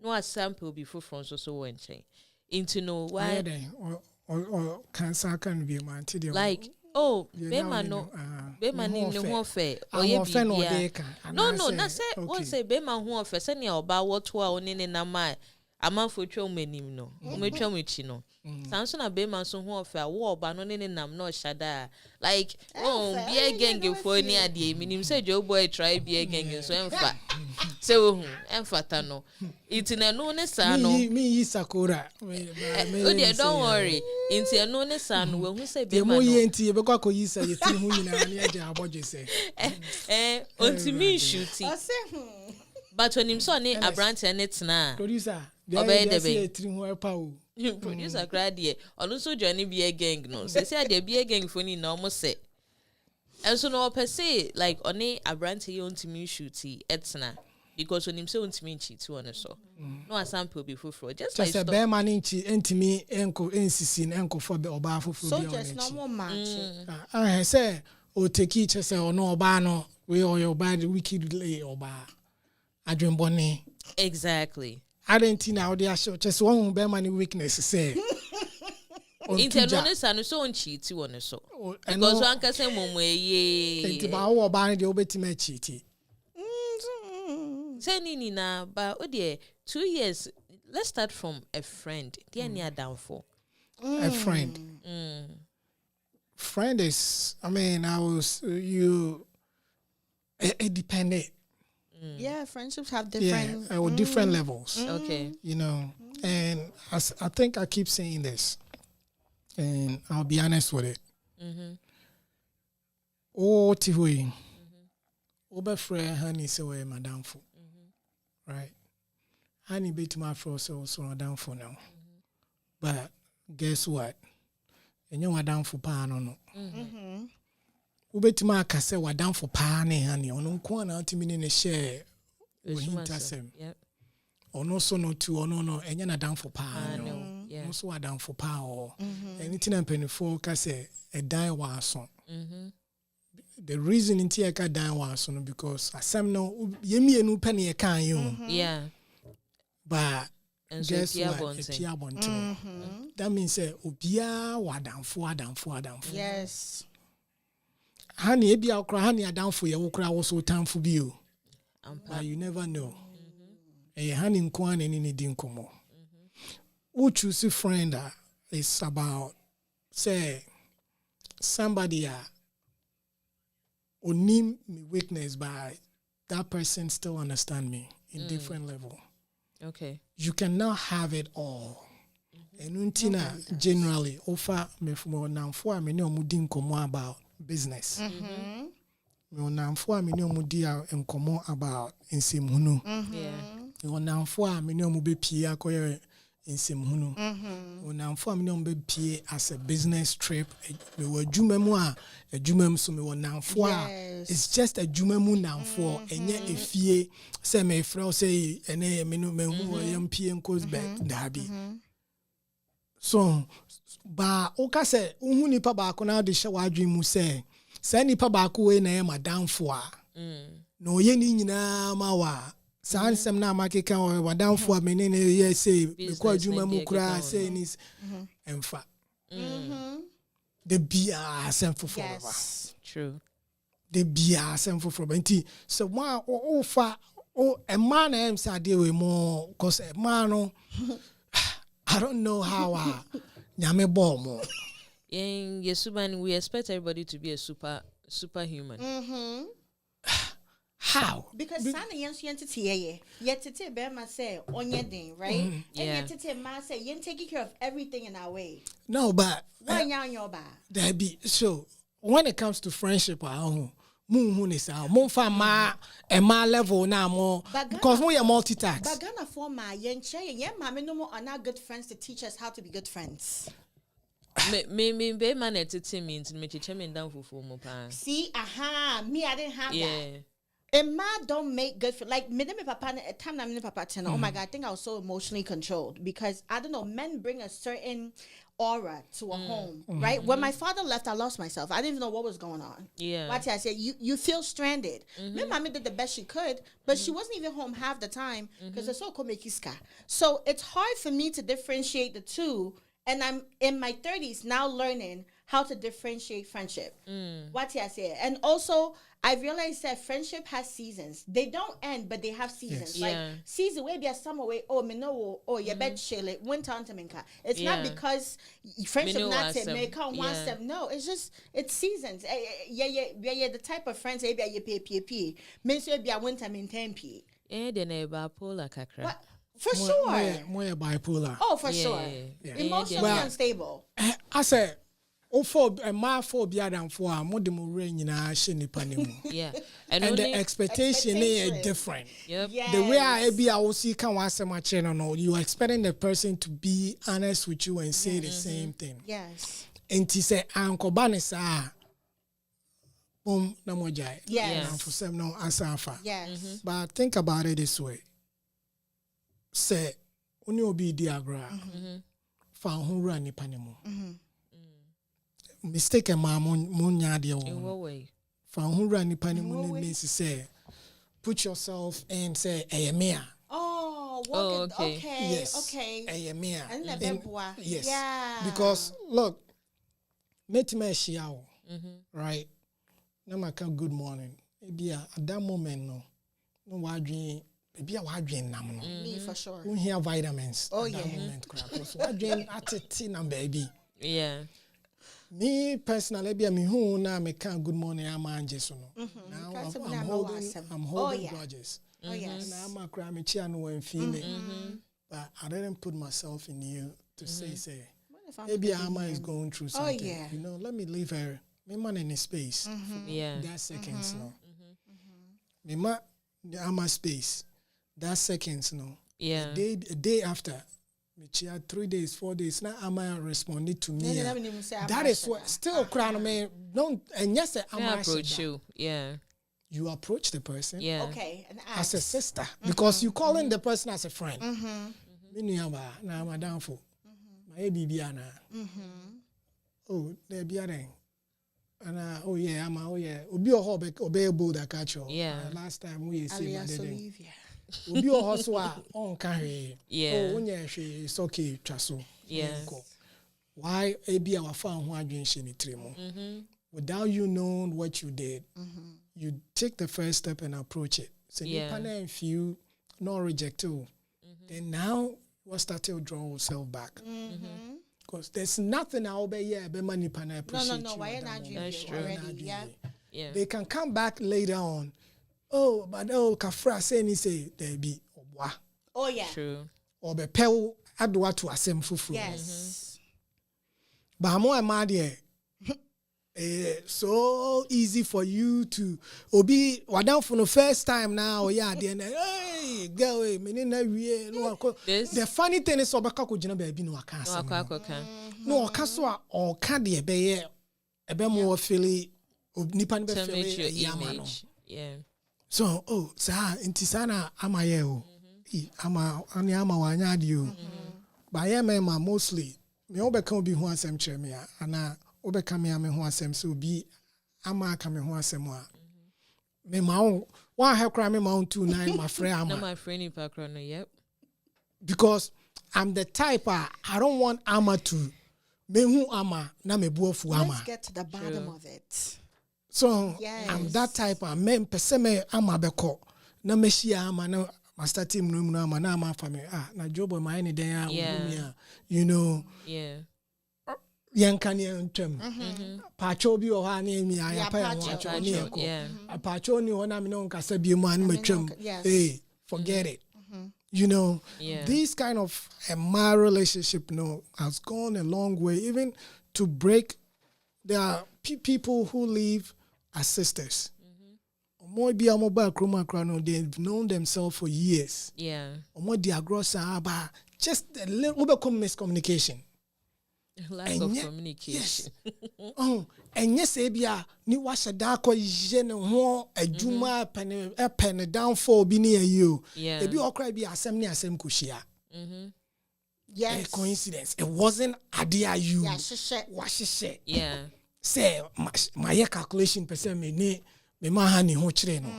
No a sample before from so when chain. Into no why or cancer can be man to the like oh, Bema no, Bema ni no fair. Oh, ye no, na say one say Bema who offer send your about what to our nene na my a man for tro menim no. Umetro michino. Samson a Bema so who offer war ba no nene nam no shada. Like oh, be a gang for any idea. Minim say Joe boy try be a gang so enfa. So enfata no. It's in a no ne sa no. Me Sakura. Don't worry. Into a no ne sa no when we say Bema no. Yenti be kwa ko yisa yeti hu nyina na ade aboje say. Onti me shooting. But when him so ne abrante ne tena. Producer. Obey the be tiri hu epa o. Producer crowd here. Ono so journey be a gang no. Say there be a gang for ni na almost say. And so no per se like oni abrante ye onti me shooting etna. Because when him say ontimi nchi ti won so no sample be fufuro just like a bear man nchi entimi enko ensisi na enko for be oba fufuro bi on so just normal match I say o take each say ono oba no we or your bad wicked lay oba adwenbone exactly adentina o dey show just one bear man weakness say internally sanu so onchi ti won so because one can say momo ye enti ba wo oba ne dey obetima chiti Nini na but oh dear 2 years. Let's start from a friend. Dear near down for a friend. Friend is I mean I was you it depended. Yeah, friendships have different different levels. Okay. You know, and I think I keep saying this, and I'll be honest with it. Oh, Tihui, Oba friend honey say we madam for. Right? Honey bit my fro so madam for now. But guess what? And you madam for pa no. Ubetuma aka say wadam for pa ne honey. Ono nko na ultimate ne share. We hintasem. Yep. Ono so no to ono no enya na down for pa no. Yeah. Also a down for pa or anything and penny for ka say a die was on. The reason in tia ka die was on because asem no yemi enu penny e kan you. Yeah. But And so guess Pia what? Bonte. Pia Bonte. That means say obia wa down for. Yes. Honey e bia okra honey down for ye okra wo so time for bio. But you never know. Honey nkwan ni di nkomo. Who choose a friend is about say somebody onim me weakness by that person still understand me in different level. Okay. You cannot have it all. And untina generally offer me from now for me no mudi nkomo about business. Me now for me no mudi nkomo about insimhunu. Yeah. Me now for me no mu be pie akoye insimhunu. Now for me no be pie as a business trip. Me wa dwuma mu a adwuma mu so me now for it's just a dwuma mu now for enye efie say me frau say ene me no me hu yam pie nkos back dabi. So ba oka say unhu nipa ba ko na de hye wadwen mu say nipa ba ko we na e madam for a no ye ni nyina ma wa sansem na makeka wadam for me ne ye say me ko adwuma mu kura say ni emfa the bia semfo for ba True. the bia semfo for ba nti so ma o fa o e man na em sa de we mo cause e man no I don't know how nyame ball mo In Yesuban, we expect everybody to be a superhuman. how Because sana yensu yentete ye yetete be ma say onye din, right? Yeah. And yetete ma say yen taking care of everything in our way. no but One yan your ba. there be so when it comes to friendship Moon is out. Monfa ma a ma level now more because we are multitask. But Ghana for ma yen che yen mama no more are not good friends to teach us how to be good friends. Me be man at it means me chichemin down for mo pa. See, me I didn't have Yeah. that. And ma don't make good for like me papa at time na me papa ten. Oh my god, I think I was so emotionally controlled because I don't know, men bring a certain aura to a home, right? When my father left, I lost myself. I didn't even know what was going on. Yeah. What I said, you feel stranded. My mommy did the best she could, but she wasn't even home half the time because it's so komekiska. So it's hard for me to differentiate the two. And I'm in my 30s now learning how to differentiate friendship. What I say. And also, I realized that friendship has seasons. They don't end, but they have seasons. Yes. Like Yeah. season where be a summer way, oh me no, oh your bed shele, winter on minka. It's Yeah. not because friendship Me know not it, awesome. me can't want Yeah. step. No, it's just it's seasons. Yeah. The type of friends maybe you pay. Me say be a winter maintain pay. Eh, the neighbor polar kakra. What? For sure. More bipolar. Oh, for Yeah. sure. Yeah. Emotionally Well, unstable. I say, for a ma for be adam for a modem rain in a shiny panimu. Yeah. And only, the expectation is Expectation. different. Yep. Yes. The way I be, I will see can watch my channel. No, you are expecting the person to be honest with you and say the same thing. Yes. And he say, Uncle Banisa, boom, no more jai. Yes. And for some no asafa. Yes. But think about it this way. Say, when you be diagra, found who run panimu. Mistake a ma munya de In what way? found who run panimu means to say, put yourself and say, a mea. Oh, Oh, walk okay. okay. Yes. Okay. A mea. And the And- beboa. Yes. Yeah. Because look, met me shiao, right? Now I can good morning. Maybe at that moment no wadrin. Maybe I wadrin nam no. Me for sure. We hear vitamins. Oh, at that yeah. moment, crap. So wadrin at a teen and baby. Yeah. Me personally, be me who now me can good morning. I'm anjesu no. Now That's I'm what I'm holding. awesome. I'm Oh, holding yeah. grudges. Oh yes. Now I'm a cry me chia no and feeling. But I didn't put myself in you to say. What if I'm Maybe a good Ama is man? going through something. yeah. You know, let me leave her. Me man in his space. Yeah. That seconds now. me ma ama space. That seconds no. Yeah. A day after, me chia 3 days, 4 days. Now ama responded to me. That is what still crying me. Don't and yes, I approach you. Yeah. You approach the person. Yeah. Okay. And As a sister, because you calling the person as a friend. Me na I'm down for. My baby ana. Oh, there be a thing. And oh yeah, obi o obey bold that catch you. Yeah. Last time we see my thing. Olivia. Obi o so on carry. Yeah. Oh, when you it's okay, chaso. Yes. Why ebi our fan who adwin she ni trimo. Without you knowing what you did, you take the first step and approach it. So you partner if you not reject you, then now you start to draw yourself back. Because there's nothing I'll be here, be money partner appreciate. No. Why not you? That's true. Already, yeah. They can come back later on. Oh, but kafra say ni say there be obwa. Oh yeah. True. Or be pew adwa to asem fufu. Yes. But more mad here. So easy for you to obi wadam for the first time now. Yeah, then hey girl, me na wie no. The funny thing is obaka ko gina baby no aka asem. No aka so a o ka de ebe mo feel nipa ne be feel yama no. Yeah. So sa intisana amaye o. Ama ani ama wanya de o. Ba ye me ma mostly me obeka obi ho asem kire me ana obeka me ho asem so bi ama ka me ho asem a me ma one help cry me ma 29 my friend ama. No my friend in background yep. Because I'm the type I don't want ama to me hu ama na me buofu ama. Let's get to the bottom of it. So yes. I'm that type of me pese me ama beko na me shia ama na master team no ama na ama fa me na job my any day you know. Yeah. Yankani ntwam pacho bi o ha na emi ayapa ya pacho ni eko pacho ni ona me no nkasa bi mu an matwam forget it. You know, this kind of my relationship has gone a long way, even to break. There are people who live as sisters. They've known themselves for years. Yeah. Just a little bit of miscommunication. Lack of communication. Yes. And yes, ebia ni washa da ko jene ho adwuma pen down for bi near you. Ebi okra bi asem ni asem ko hia. Yes. A coincidence. It wasn't idea you. Yeah, she. Yeah. Say my calculation person me ma ha ni ho kire no.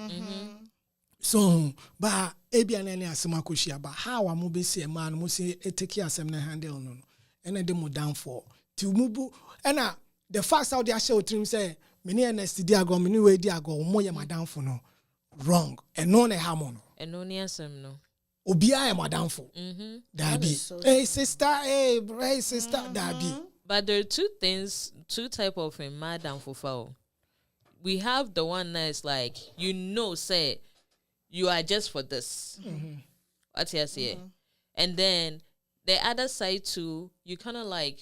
So ba ebia na ni asem ko hia ba how am be see man mo say take asem na handle no. And then mo down for to mubu and the facts out there show trim say many NSTD ago many way dia go mo ya madam for no wrong and no na harmon and no near some no obia ya madam for dabi hey sister hey sister dabi. But there are two type of a madam for foul. We have the one that's like say you are just for this. What you say? And then the other side too, you kind of like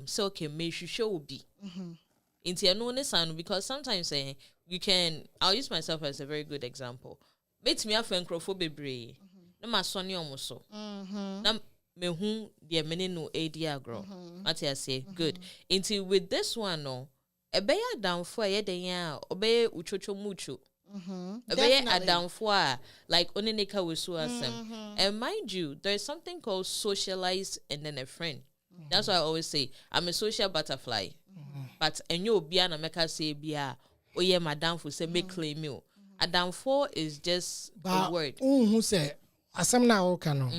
so okay, make sure be into your known sound because sometimes you can. I'll use myself as a very good example. Makes me a friend bebre. Na my son almost so. Na me who the many no idea grow. What I say good. Into with this one no, a bear down for ye de ya obey uchocho mucho. A down for like onenika with suasem. And mind you, there's something called socialize and then a friend. That's why I always say I'm a social butterfly. But and you be an America say bia oh yeah madam for say make claim you. A down for is just a word. Who say asem na o kano.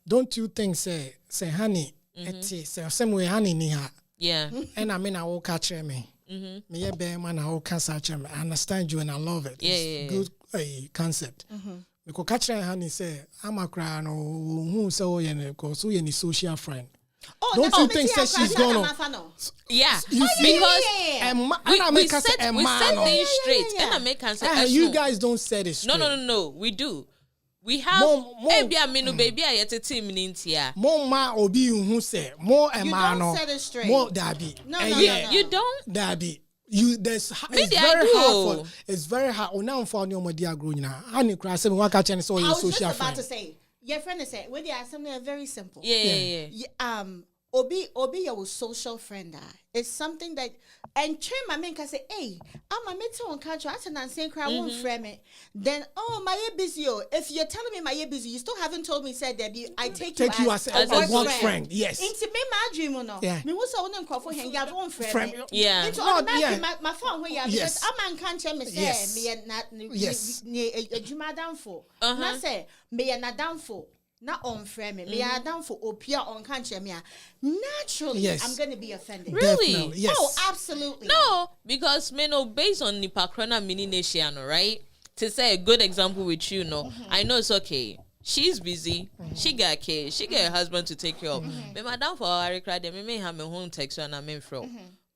Don't you think say honey eti say same way honey ni ha. Yeah. And I mean I will catch me. Me be man I will catch me. I understand you and I love it. It's good concept. Because catch honey say I'm a cry no who so because we any social friend. Don't you think that she's gonna? Yeah, you see, because we set things straight. And I make answer. You guys don't set it straight. No. We do. We have baby I yet a team in here. More ma obi who say more a man. Set it straight. More dabi. No. You don't. Dabi. It's very hard. It's very hard. Now for new media growing now. I need to say we want to catch so your social friend. I was just about to say. Your friend is saying, well, yeah, something very simple. Yeah. Obi your social friend. It's something that and train my man can say, hey, I'm a mental on country. I said, I'm saying, cry won't frame it. Then, my year busy. If you're telling me my year busy, you still haven't told me. Said that I take you as a work friend. Yes. Into me, my dream or no. Yeah. Me was on and for hang out one friend. Yeah. Into my phone where you have because I'm can't tell me say me not a juma down for. I say me not down for. Not on frame me. I down for opia on country me. Naturally, I'm going to be offended. Really? Definitely, yes. Oh, absolutely. No, because based on Nipakrona mini nation, right? To say a good example with you, I know it's okay. She's busy. She got kids. She got a husband to take care of. But madam for our cry, they may have a home text and I'm in from.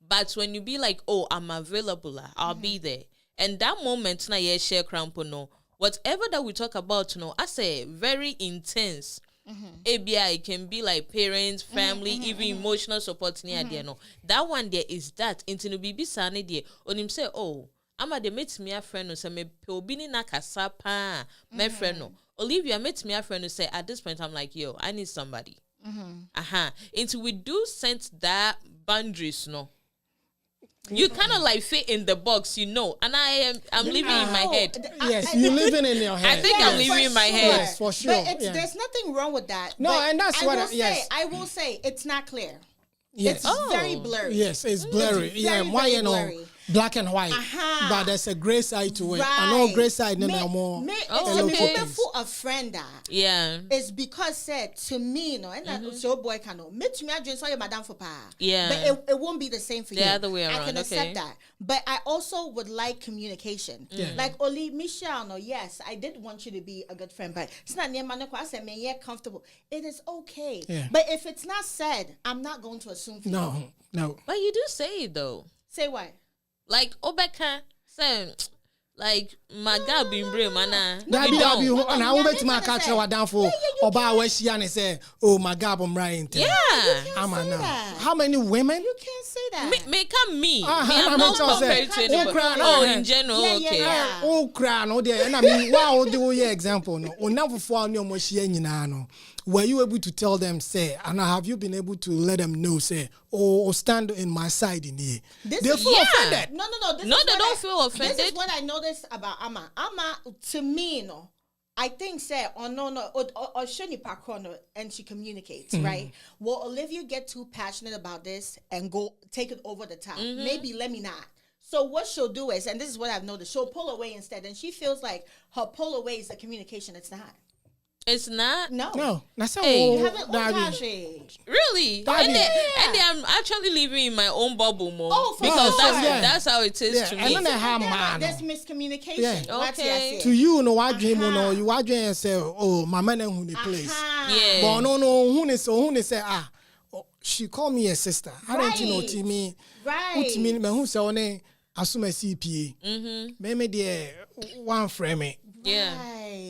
But when you be like, oh, I'm available, I'll be there. And that moment, na ye share crampo no. Whatever that we talk about, I say very intense. ABI, it can be like parents, family, even emotional support near there. No, that one there is that. Into no bibi sane there. On him say, oh, I'ma de meet me a friend who say me peobini na kasapa my friend no. Olivia met me a friend who say at this point I'm like, yo, I need somebody. Into we do sense that boundaries, no. You kind of like fit in the box, and I'm living in my head. Yes, you're living in your head. I think I'm living in my head. Yes, for sure. But there's nothing wrong with that. No, and that's what I will say it's not clear. Yes. It's very blurry. Yes, it's blurry. Why blurry. Black and white. But there's a gray side to it. Right. I know gray side no more. For a friend it's because said to me, and so boy can know. Me to me I just saw your madam for pa. Yeah. But it won't be the same for you. The other way around. I can accept that. But I also would like communication. Like Oli Michelle, no, yes, I did want you to be a good friend, but it's not near my I said, man, yeah, comfortable. It is okay. Yeah. But if it's not said, I'm not going to assume for you. No. But you do say it though. Say what? Like Obeka say, like my God been brave, man. That be and I will bet my catch our down for Oba where she and say, oh my God, I'm right. Yeah. I'm now. How many women? You can't say that. Make up me. I'm not compared to anybody. In general, okay. Oh, crown, oh dear. And I mean, wow, do your example? No, or never for no more she no. Were you able to tell them, say, and have you been able to let them know, say, or stand in my side in here? They feel offended. No. They don't feel offended. This is what I noticed about Amma. Amma, to me, I think, say, or Shani Pakono, and she communicates, right? Will Olivia get too passionate about this and go take it over the top? Maybe let me not. So what she'll do is, and this is what I've noticed, she'll pull away instead, and she feels like her pull away is the communication. It's not. It's not? No. That's how you haven't really? And then I'm actually living in my own bubble more. Because that's how it is to me. And then there's miscommunication. Yeah. Okay. To you, I dream, you are dreaming and say, oh, my man who the place. Yeah. But no, who say, she called me a sister. I don't know to me. Right. To me, who say, oh, I assume a CPA. Maybe the one frame. Yeah.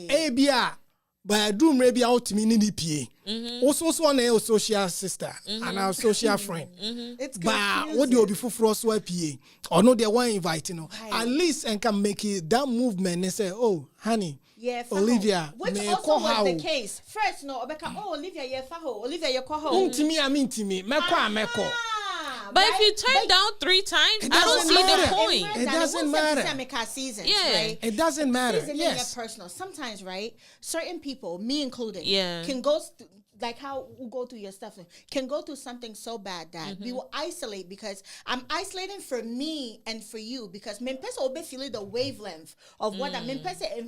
ABR. But do maybe out to me in the PA. Also, one a social sister and our social friend. It's but what do you before for us PA? Or no, they weren't inviting. At least and can make it that movement and say, oh, honey. Yeah, Olivia, which also was the case. First, Olivia, yeah, Olivia, you call her. To me, meko. But if you turn down 3 times, I don't see the point. It doesn't matter. Right? It doesn't matter. Yes. Personal. Sometimes, right? Certain people, me included, can go like how we go through your stuff, can go through something so bad that we will isolate because I'm isolating for me and for you because me will be feeling the wavelength of what I'm in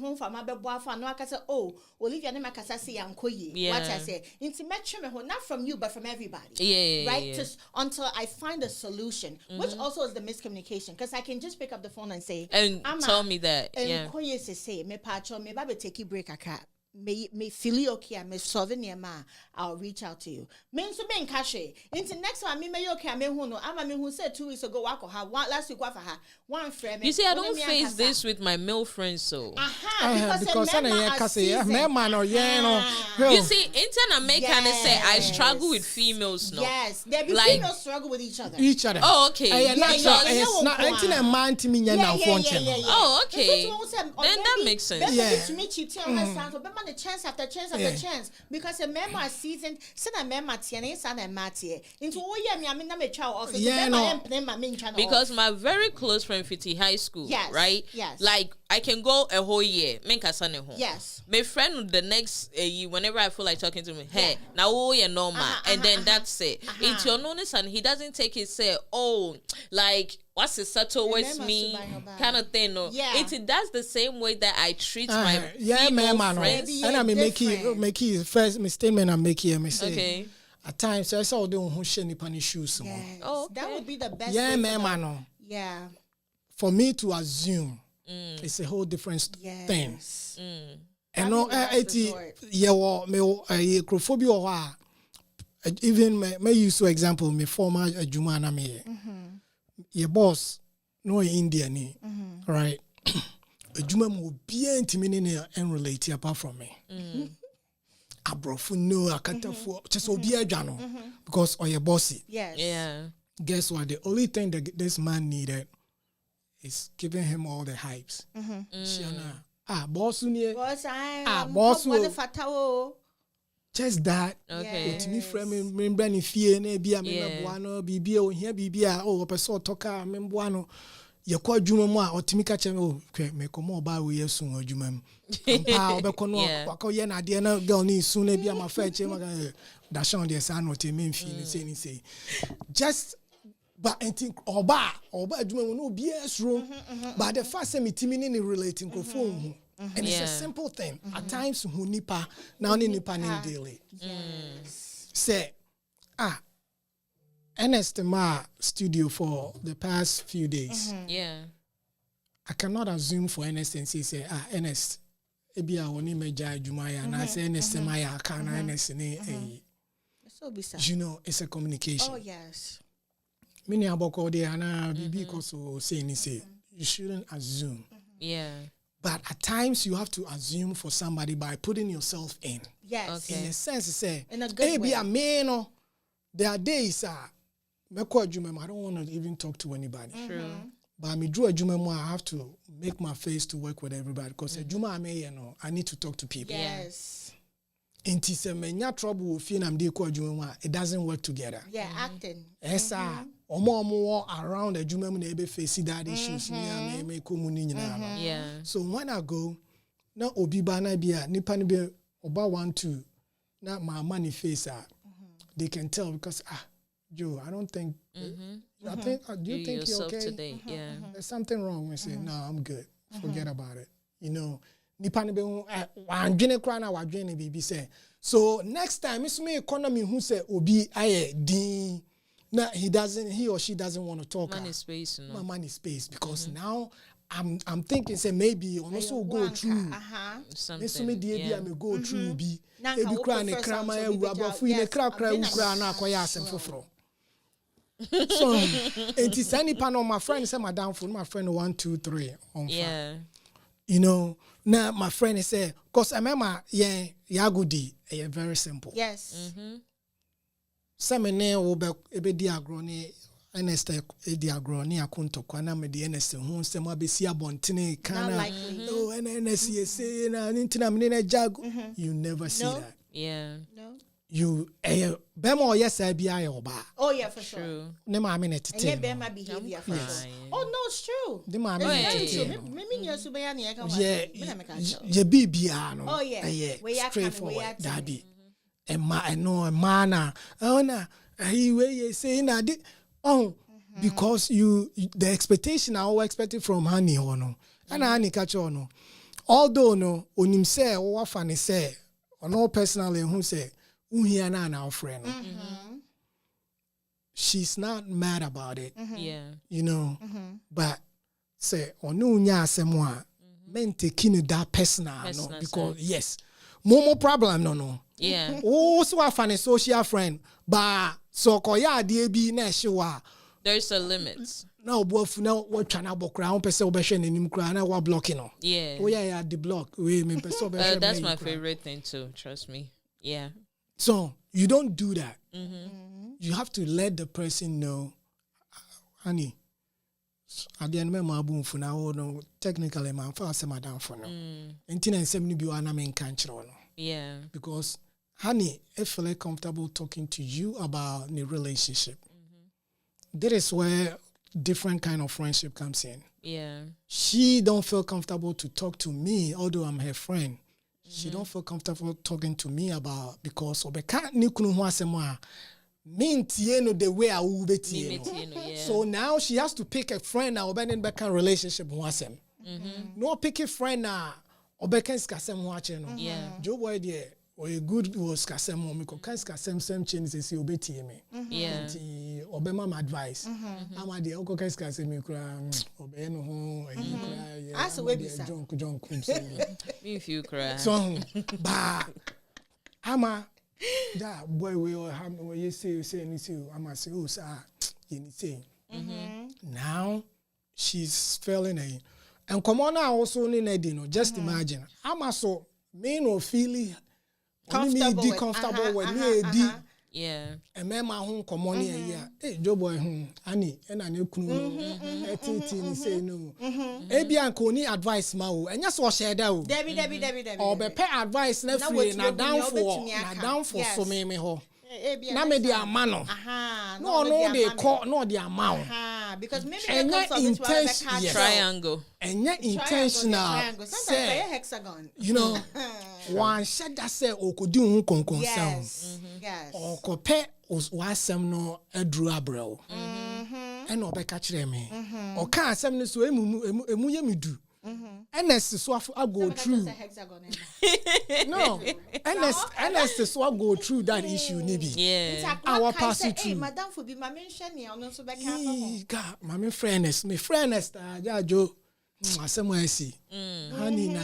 home for my boyfriend. No, I can say, oh, Olivia, I'm what I say. Intimate, not from you, but from everybody. Right? Just until I find a solution, which also is the miscommunication because I can just pick up the phone and say, and tell me that. And say, me pacho, me baby take you break a cat. me feel okay, me solve niema, I'll reach out to you. Mean so being cashe. Into next time, me okay, me who no, I'm me who said 2 weeks ago, wako her one last week for her one friend. You see, I don't face this with my male friends, so. Because I man or You see, intern American say I struggle with females, no. Yes, there be Like- females struggle with each other. Oh, okay. Oh, okay. Then that makes sense. Yeah. To meet you tell her son, but man, chance after chance after chance because a member are seasoned, send a member tiene, son and Mattie. Into all year, me, I mean, I'm a child office. Because my very close friend Fiti high school, Yes, right? yes. Like I can go a whole year, make a son at home. Yes. My friend the next year, whenever I feel like talking to me, hey, now oh yeah, normal, and then that's it. It's your notice, and he doesn't take it. Say, oh, like what's the subtle towards me, kind of thing. No, Yeah. That's the same way that I treat my yeah, female man, friends. and I mean make it first statement I'm making. Me say, Okay. at times I saw them who share nipa shoes. Yes. Oh, okay. That would be the best. Yeah, way for them. man. Yeah. For me to assume, it's a whole different thing. Yes. And no, yeah, well, me acrophobia or even may use for example, me former Jumana me, your boss, no Indian, right? A Juma will be intimidating and relate apart from me. Abrofu no, I can't afford just be a jano because or your bossy. Yes. Yeah. Guess what? The only thing that this man needed is giving him all the hypes. Boss, Boss, boss will- fatao. just that. Okay. To me, friend, remember any fear, maybe I Yeah. remember one, BB, or here, BB, oh, a person talker, remember one. You call Juma or Timika Channel, make a more by way soon or Jumam. Becono, Yen, I dear no girl needs soon, maybe I'm a fair chamber. That's on the son, what you mean, say. Just. But I think Oba Juma will no BS room. But the first time it's relating to phone. And it's a simple thing. At times, who nipa now nipa daily. Say, Ernest Ma studio for the past few days. Yeah. I cannot assume for Ernest and say, Ernest, ebi a oni meja Jumaya, and I say Ernest Maya, can Ernest So bizarre. you know, it's a communication. Oh yes. Many aboko de ana bibi koso say you shouldn't assume. Yeah. But at times you have to assume for somebody by putting yourself in. Yes. Okay. In a sense, say, In a good way. a man. There are days, I don't want to even talk to anybody. True. But I draw a juma, I have to make my face to work with everybody because a juma I need to talk to people. Yes. And it's a trouble with feeling I'm juma. It doesn't work together. Yeah, acting. Yes, more around the juma maybe face that issues. Yeah. So when I go, now obi bana bia nipa ni be oba 1 2 na my money face they can tell because Joe, I don't think I think do you think you're okay? Today. Yeah. There's something wrong. We say no, I'm good. Forget about it. You know, nipa ni be wadwene kra na wadwene bibi say. So next time it's me economy who say obi aye din na he or she doesn't want to talk. Money space, no. My money space because now I'm thinking say maybe also go through. Something. I may go through be Nanka, ebi kra ne wopɛ kra ma first ewu one, so abafu ne yes, kra I've been kra na akoya asem foforo. So it is any pan on my friend say madam for my friend 1 2 3 on Yeah. you know now my friend say cause I remember yagudi very simple. Yes. Semene wo be ebe di agro ne Ernest di agro ne akonto kwana me di Ernest hu nsem abesi abontene kana likely. oh Ernest ye say na ntina me na jago you never see No. that. No. Yeah. You bema yes I be aye oba Oh yeah, for sure. True. ne ma me na And tete yeah, no. Bema behavior for sure. crying. Oh no, it's true. de ma me It's na very tete true. no. Me nyo subaya ni eka ye bibia no Oh, yeah. We are straightforward coming, we are that be mana oh na he we say na di because you the expectation I always expected from honey or no and honey catch on no although no onim say o afa ne say ono personally who say uhia na na friend she's not mad about it Yeah. you know but say ono nya asem a men taking that personal no Personal because side. yes Momo problem no. Yeah. Oh, so I find a social friend, but so koya DB na shiwa. There's a limit. Now both now what channel book round person obession in him cry now what blocking no. Yeah. Oh yeah, the block. We me person That's my favorite thing too. Trust me. Yeah. So you don't do that. You have to let the person know, honey. At the end of my boom for now, no technically, my first madam for no. Until I say me be one main country no. Yeah. Because honey, I feel like comfortable talking to you about the relationship. That is where different kind of friendship comes in. Yeah. She don't feel comfortable to talk to me, although I'm her friend. She don't feel comfortable talking to me about because obeka ni kunu ho asem a me ntie no the way I will be tie no. Yeah. So now she has to pick a friend na obenen beka relationship ho asem. No pick a friend na obeka skasem ho ache no. Yeah. Joe boy there or a good was skasem ho me ko kan skasem same change say obetie me. Yeah. Nti obema my advice. Ama de oko kan skasem me kura obe no ho ayi kura. As we be sa. John kum say. Me if you cry. So, ba, ama, that boy will have you say, ama say, oh, sir, you say. Now, she's failing a, and come on now also in a dinner. Just imagine, ama so, me no feeling comfortable with me. Yeah. And me ma home come on here. Hey, Joe boy, Annie, and I know kunu. Ni say no. Ebi anko ni advice ma o. Enya so share da o. Debbie. Or be pay advice na free na down for so me ho. Na me di ama no. No dey call no dey amount. Because maybe Triangle. Enya intentional. Say hexagon. You know, one said that say okodi hu konkon sound. Yes. Or kope wasem no edru abrel. And obeka kire me. Or kan asem no so emu ye medu. NS so I go through. No, NS so I go through that issue nibi. Yeah. Our pass it through. Madam for be my mention here on so back home. God, my friendness, my friendness ja jo. Asem I see. Honey na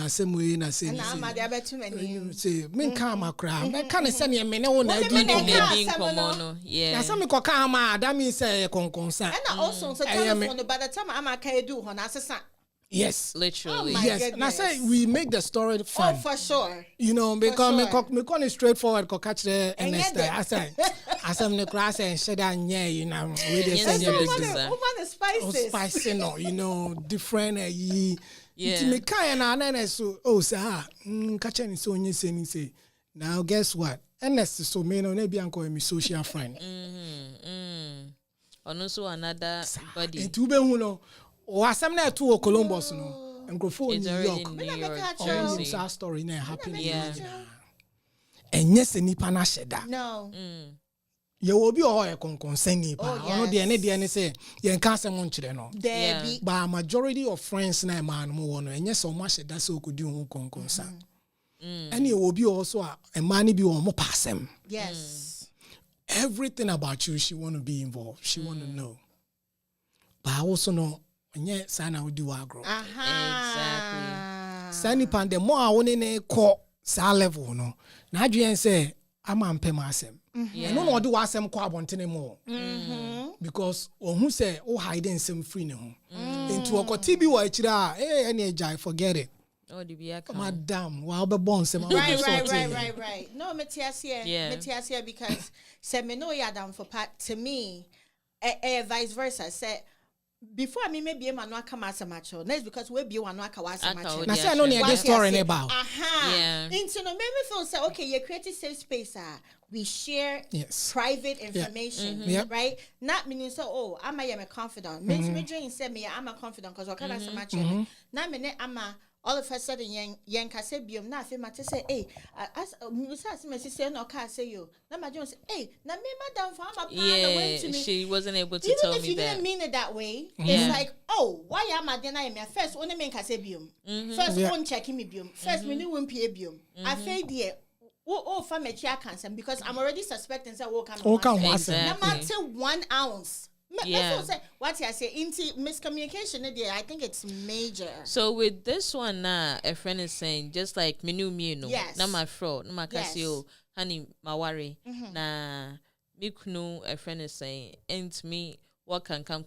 asem we na say. Na ma dey betu mani. Say me kan makra. Me kan say ne me ne wo na adi no. Yeah. Na say me ko kan ma that means say konkonsa. And also so telephone by the time I'm can do ho na asesa. Yes, Literally. Oh yes. Now say we make the story fun. Oh, for sure. You know, because sure. me call it straightforward. Ko catch the And NS. yet I say, asem ne class and share that you know, we dey Yes, send yes, you yes. business. Woman is spices. Spicy no, you know, different Yeah. me kind na so oh sir, catch any so you say. Now guess what? NS so me no be anko me social friend. And also another body. Into be hu no. O asem na to Columbus no. Nkrofo It's New already York. in New York, Oh, Jersey. it's our story now happening. Yeah. And yes, nipa na sheda. No. Ye will be all a concern nipa. Oh, Ono de yes. ne say ye nka asem nkyere no. Debbie. But majority of friends na man mo wono enye so ma sheda so kodi hu konkonsa. And ye will be also a man bi wo mo pasem. Yes. Everything about you she want to be involved. She want to know. But I also know enye sana we do agro. Exactly. Sani pan the more I want ne call sa level no. Na adwen say ama mpem asem. Yeah. No no do asem kwa abontene mo. Because who say oh hide nsem free ne ho. Into okoti bi wa akira any ejai forget it. Oh, the be Madam, wa be bon nsem. Right. No, Metiasia. Yeah. Metiasia because say me no ya down for part to me. Vice versa. Say before me maybe a man waka masamacho. That's because we be one waka wasamacho. Na say no near this story about. Yeah. Into no make me feel say okay, you create a safe space. We share Yes. private information, Yep. right? Not meaning so. Oh, I'm a confidant. Me dream say me I'm a confidant because what can I say much? Not me I'm a. All of a sudden, young Casabium, nothing matter say, hey, as my sister no car say you. Now my Jones, hey, now me madam for my Yeah, she wasn't able to even tell if me you that. didn't mean it that way, Yeah. it's like, oh, why am I denying me? First, only men Casabium. First, one checking me bium. First, me new one bium. I feel dear. Oh, for me, cancer because I'm already suspecting say, oh, Oh, come on. Exactly. no matter 1 ounce. Me Yeah. What I say, miscommunication, I think it's major. So with this one now, a friend is saying, just like me no. Yes. Na my fro, na my Yes. casio, honey, my worry. Na me kunu, a friend is saying, ain't me, what can come.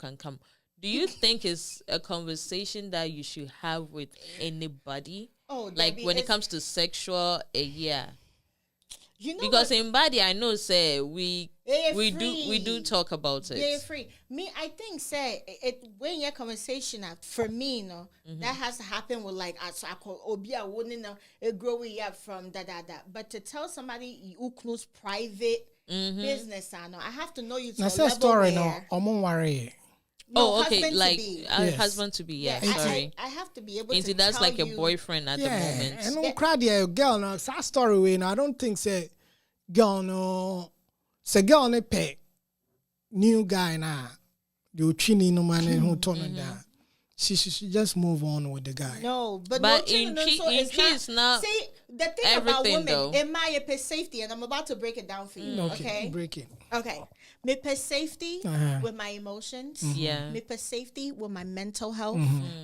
Do you think it's a conversation that you should have with anybody? Oh, Like Debbie, when it it's- comes to sexual, yeah. You know Because what? in body, I know, say we They're do free. talk about it. They're free. Me, I think, say it when your conversation for me, no, that has to happen with like us. I call Obia wouldn't know it growing up from da. But to tell somebody who knows private business, I know I have to know you. To Na a say level story no, where- omo worry. No, Oh, okay, husband to like be. Yes. husband to be. Yeah, I- sorry. I have to be able Into to that's tell like a you, boyfriend at the moment. And no crowd there, girl no sad story way. No, I don't think say girl no. Say girl no pay new guy na the chini no man who turn that. She should just move on with the guy. No, but But no, in so in it's cheese not See, the thing about everything, women, though. in my safety, and I'm about to break it down for you. Okay. Break it. Okay. Me pay safety Uh-huh. with my emotions. Yeah. Me pay safety with my mental health.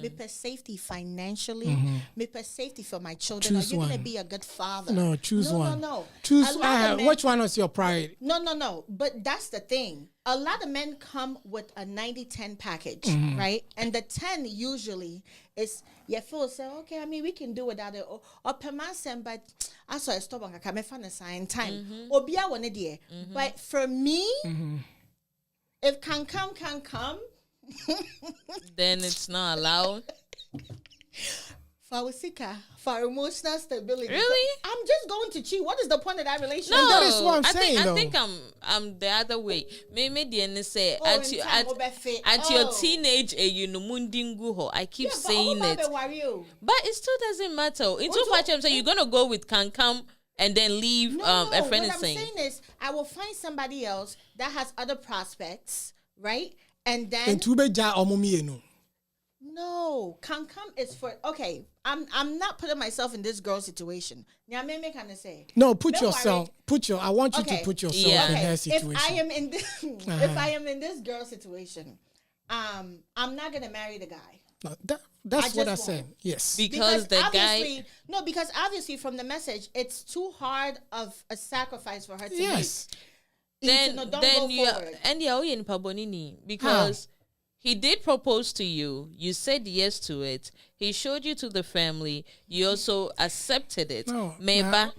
Me pay safety financially. Me pay safety for my children. Choose Are you gonna one. be a good father? No, choose No, one. No. Choose A lot of men- which one was your priority? No. But that's the thing. A lot of men come with a 90-10 package, right? And the 10 usually is, you feel say, okay, I mean, we can do without it. Or per month, but I saw a stop on a camera fan sign time. Obia one idea. But for me, if can come, Then it's not allowed. for for emotional stability. Really? I'm just going to cheat. What is the point of that relationship? No, that is what I'm saying, I though. think I'm the other way. Maybe the end say Oh, at in your time, obefe. at your Oh. teenage you know mundingu ho. I keep Yeah, but saying Oba it, be worry you. but it still doesn't matter. In too Also- much, I'm saying you're gonna go with can come and then leave. No, A friend what is I'm saying. is I will find somebody else that has other prospects, right? And then And two be ja omo no. no, can come is for okay. I'm not putting myself in this girl situation. Now, me kind of say No, put Don't yourself. I want you Okay. to put yourself Yeah. in okay. her If situation. I am in this, if I am in this girl situation, I'm not gonna marry the guy. No, that's I what I just said. won't. Yes. Because the guy. obviously, no, because obviously from the message, it's too hard of a sacrifice for her to Yes. make. Then No, don't then go you forward. and yeah, in Pabonini because he did propose to you. You said yes to it. He showed you to the family. You also accepted it. No, Meba. nah.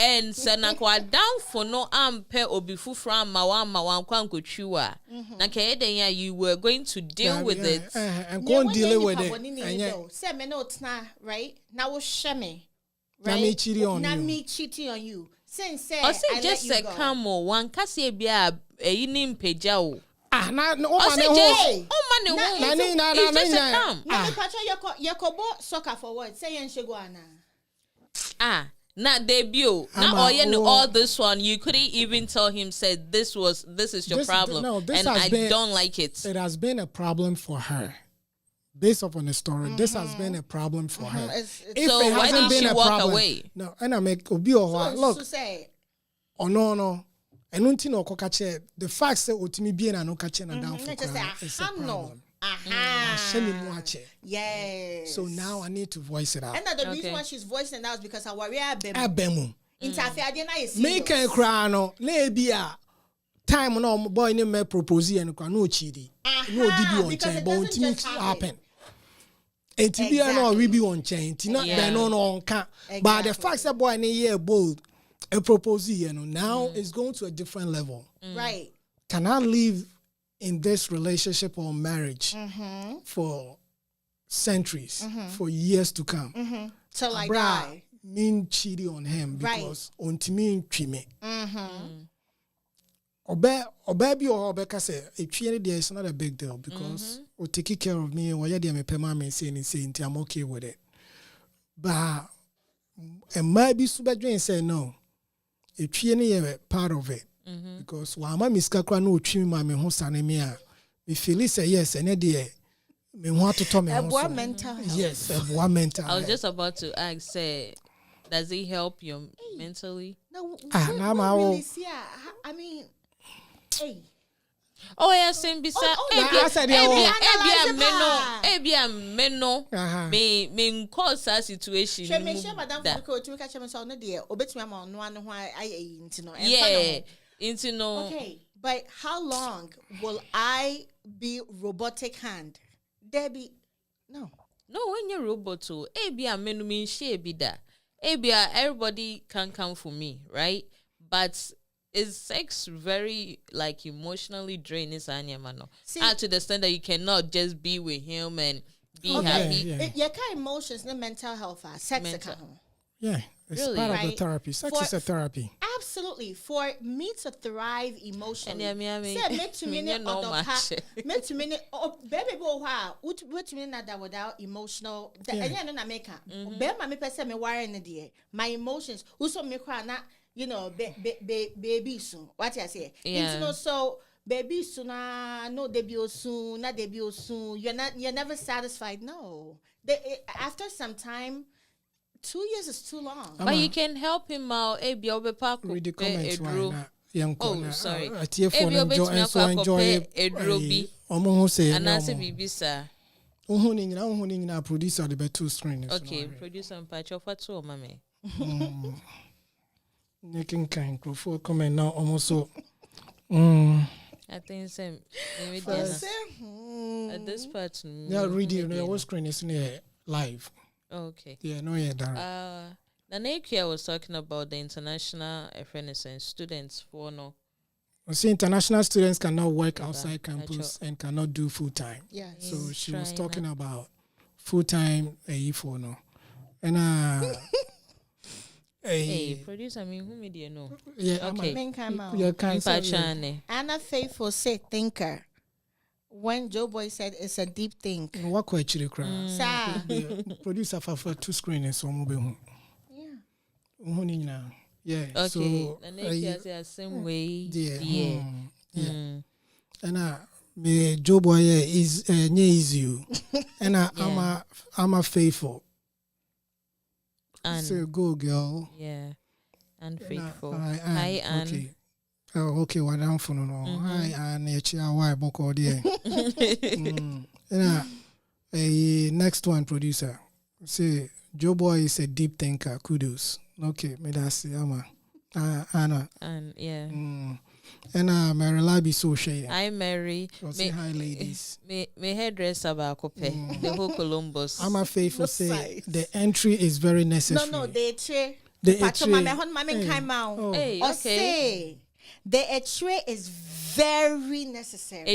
And sanakwa down for no ampe obifu from mawan kwankochua. Na kaya ya you were going to deal with it. And Yeah, go when deal they with nipa it. boni ni And ni yeah, though, say me no tna, right? Now we share me. Na me cheating on Now you. me cheating on you. Since say Or say I just let a you go. come one kasi bia eyinim pejao. no Or man say ho. just oh man Na- it na- na- it's na- just na- a come. Na me patcho yakobo soccer for what? Say yen shego ana. Not debut. I'm Now a- you know oh. all this one. You couldn't even tell him said this is your This- problem. no, this and has I been- don't like it. It has been a problem for her. Based upon the story, this has been a problem for her. It's- If So it why hasn't did she been a walk problem, away? No, and I make obi or look. So say No. And until no kokache, the fact that otimi bien and no kache na down for just say is a aha no. problem. Aha. Shemi mu ache. Yes. So now I need to voice it out. and the reason Okay. why she's voicing that is because her worry abem. Abemu. Interfere ade na is Make a cry no, na ebi a time no boy ne me propose and kwa no chidi. No did on because chain, it but doesn't until just happen. And to be no we be on chain, tina Yeah. be no on can. But the Exactly. fact that boy ne year bold a propose now it's going to a different level. Right. Can I live in this relationship or marriage for centuries, for years to come? Till I Bruh, die. mean cheating on him Right. because on to me treatment. Obe bi or obeka say a there is not a big deal because or taking care of me or yeah me pay me saying I'm okay with it. But and maybe super say no. A is part of it. Because wama miska kwa no twi ma me ho sane me a me feel say yes ene de me ho atoto me ho What so. mental health? Yes, what mental I was health. just about to ask, say, does it help you mentally? No, Ah, we now my really whole- see. I mean, hey, Oh yeah, same bisa. I said, yeah, Ebia meno. Me cause a situation. She me share madam for ko to catch me so no there. Obetumi am on no ano ho ayi nti no. Yeah. Into no. Okay, but how long will I be robotic hand? Debbie, no. No, when you're robot too. Ebia menu mean she be that. Ebia everybody can come for me, right? But is sex very like emotionally draining, Sanya Mano? To the extent that you cannot just be with him and be happy. Your kind of emotions, no mental health, sex account. Yeah, it's Really? part of the Right? therapy. Sex is a therapy. Absolutely. For me to thrive emotionally. And say make to me make to me baby boy what to me that without emotional and yeah no na make me person me worry in the my emotions also me cry na baby soon what I say so baby soon no debut soon not debut soon you're never satisfied no after some time 2 years is too long. But you can help him out. Read the comments right now. Oh, sorry. Enjoy producer the two screen. Okay, producer and patch of what so mame. Making kind for comment now almost so. I think same. At this part. Yeah, reading the whole screen is near live. Okay. Yeah, no, yeah, that. Nanekia was talking about the international renaissance students for no. See, international students cannot work outside campus and cannot do full time. Yeah. So she was talking about full time for no. And hey, producer, I mean, who made you know? Yeah, okay. Anna Faithful said thinker. When Joe Boy said it's a deep thing. What question cry? Producer for two screens so mobile. Yeah. Yeah. Okay. So the same way. Yeah. And me Joe Boy is you. And I'm a faithful. And so go girl. Yeah. And faithful. Hi Anne. Okay. Oh, okay, what I'm for no. Hi, and why boko there. Next one, producer. Say Joe Boy is a deep thinker. Kudos. Okay, me that's Anna. And yeah. And Mary be so shy. Hi Mary. Say hi ladies. Me hairdresser about the whole Columbus. I'm a faithful say the entry is very necessary. No, they tray. The okay. The x-ray is very necessary.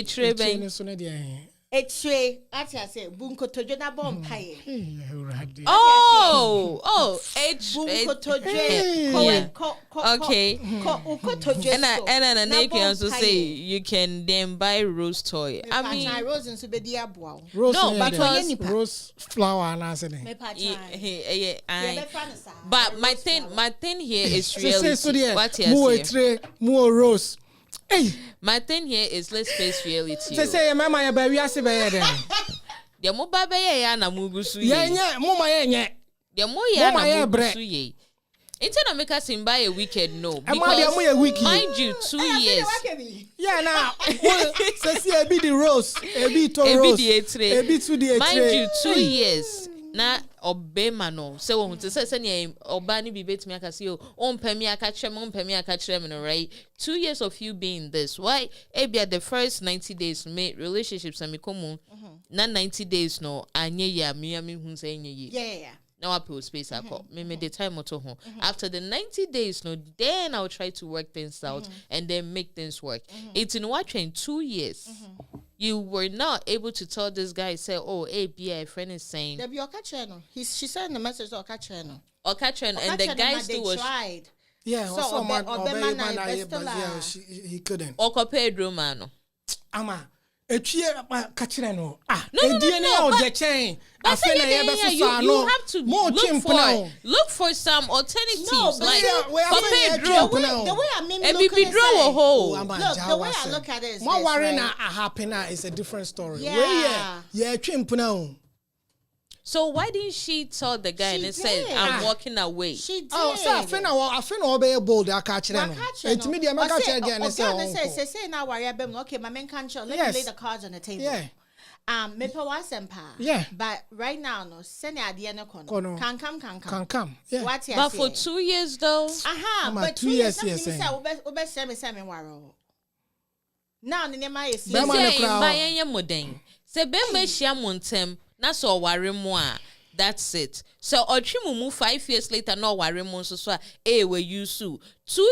X-ray, actually I say bunko tojo na bompaye. Oh, bunko tojo. Okay. And an also say you can then buy rose toy. I mean rose and subedi abwa. No, because rose flower and answer. But my thing here is reality. What you more rose. Hey, my thing here is let's face reality. Say mama ya ba wi ase ba ye den. De mo ba be ye ya na mu gusu ye. Ye mama ye nye. De mo ya na mu gusu ye. Instead of make us buy a wicked no because mind you 2 years. Yeah, now say be the rose, be to rose, be to the mind you 2 years. Na obema no say won to say oba ni bi betimi aka say o mpami aka kyerem no right 2 years of you being this why ebia the first 90 days make relationships and me come na 90 days no anye ya me hu say anye yi yeah now I put space I call me the time to home after the 90 days no then I'll try to work things out and then make things work it's in what in 2 years you were not able to tell this guy, say, oh, a friend is saying. She sent the message to Okacheno. And the guy still was. Tried. Yeah, so he couldn't. Oko Pedro Mano. Ama. You have to look for some alternatives. The way I mean look the way I look at it is more worrying happen is a different story. Yeah. So why didn't she tell the guy She and say, did. I'm walking away? She did. Oh, so I feel be bold. I catch them. It's me. I'm catch again. Say now worry about okay, my man can't show. Let me lay the cards on the table. Yeah. Me pa wasempa. Yeah. But right now, no, send idea no Kono. Can come. Yeah. What But for 2 years though, but 2 years, years. yes, Ube semi waro. Now, the name is Bema no say crowd. buy any modern. Say be me share montem. Na so worry more. That's it. So Ochimumu 5 years later, no worry more so we use 2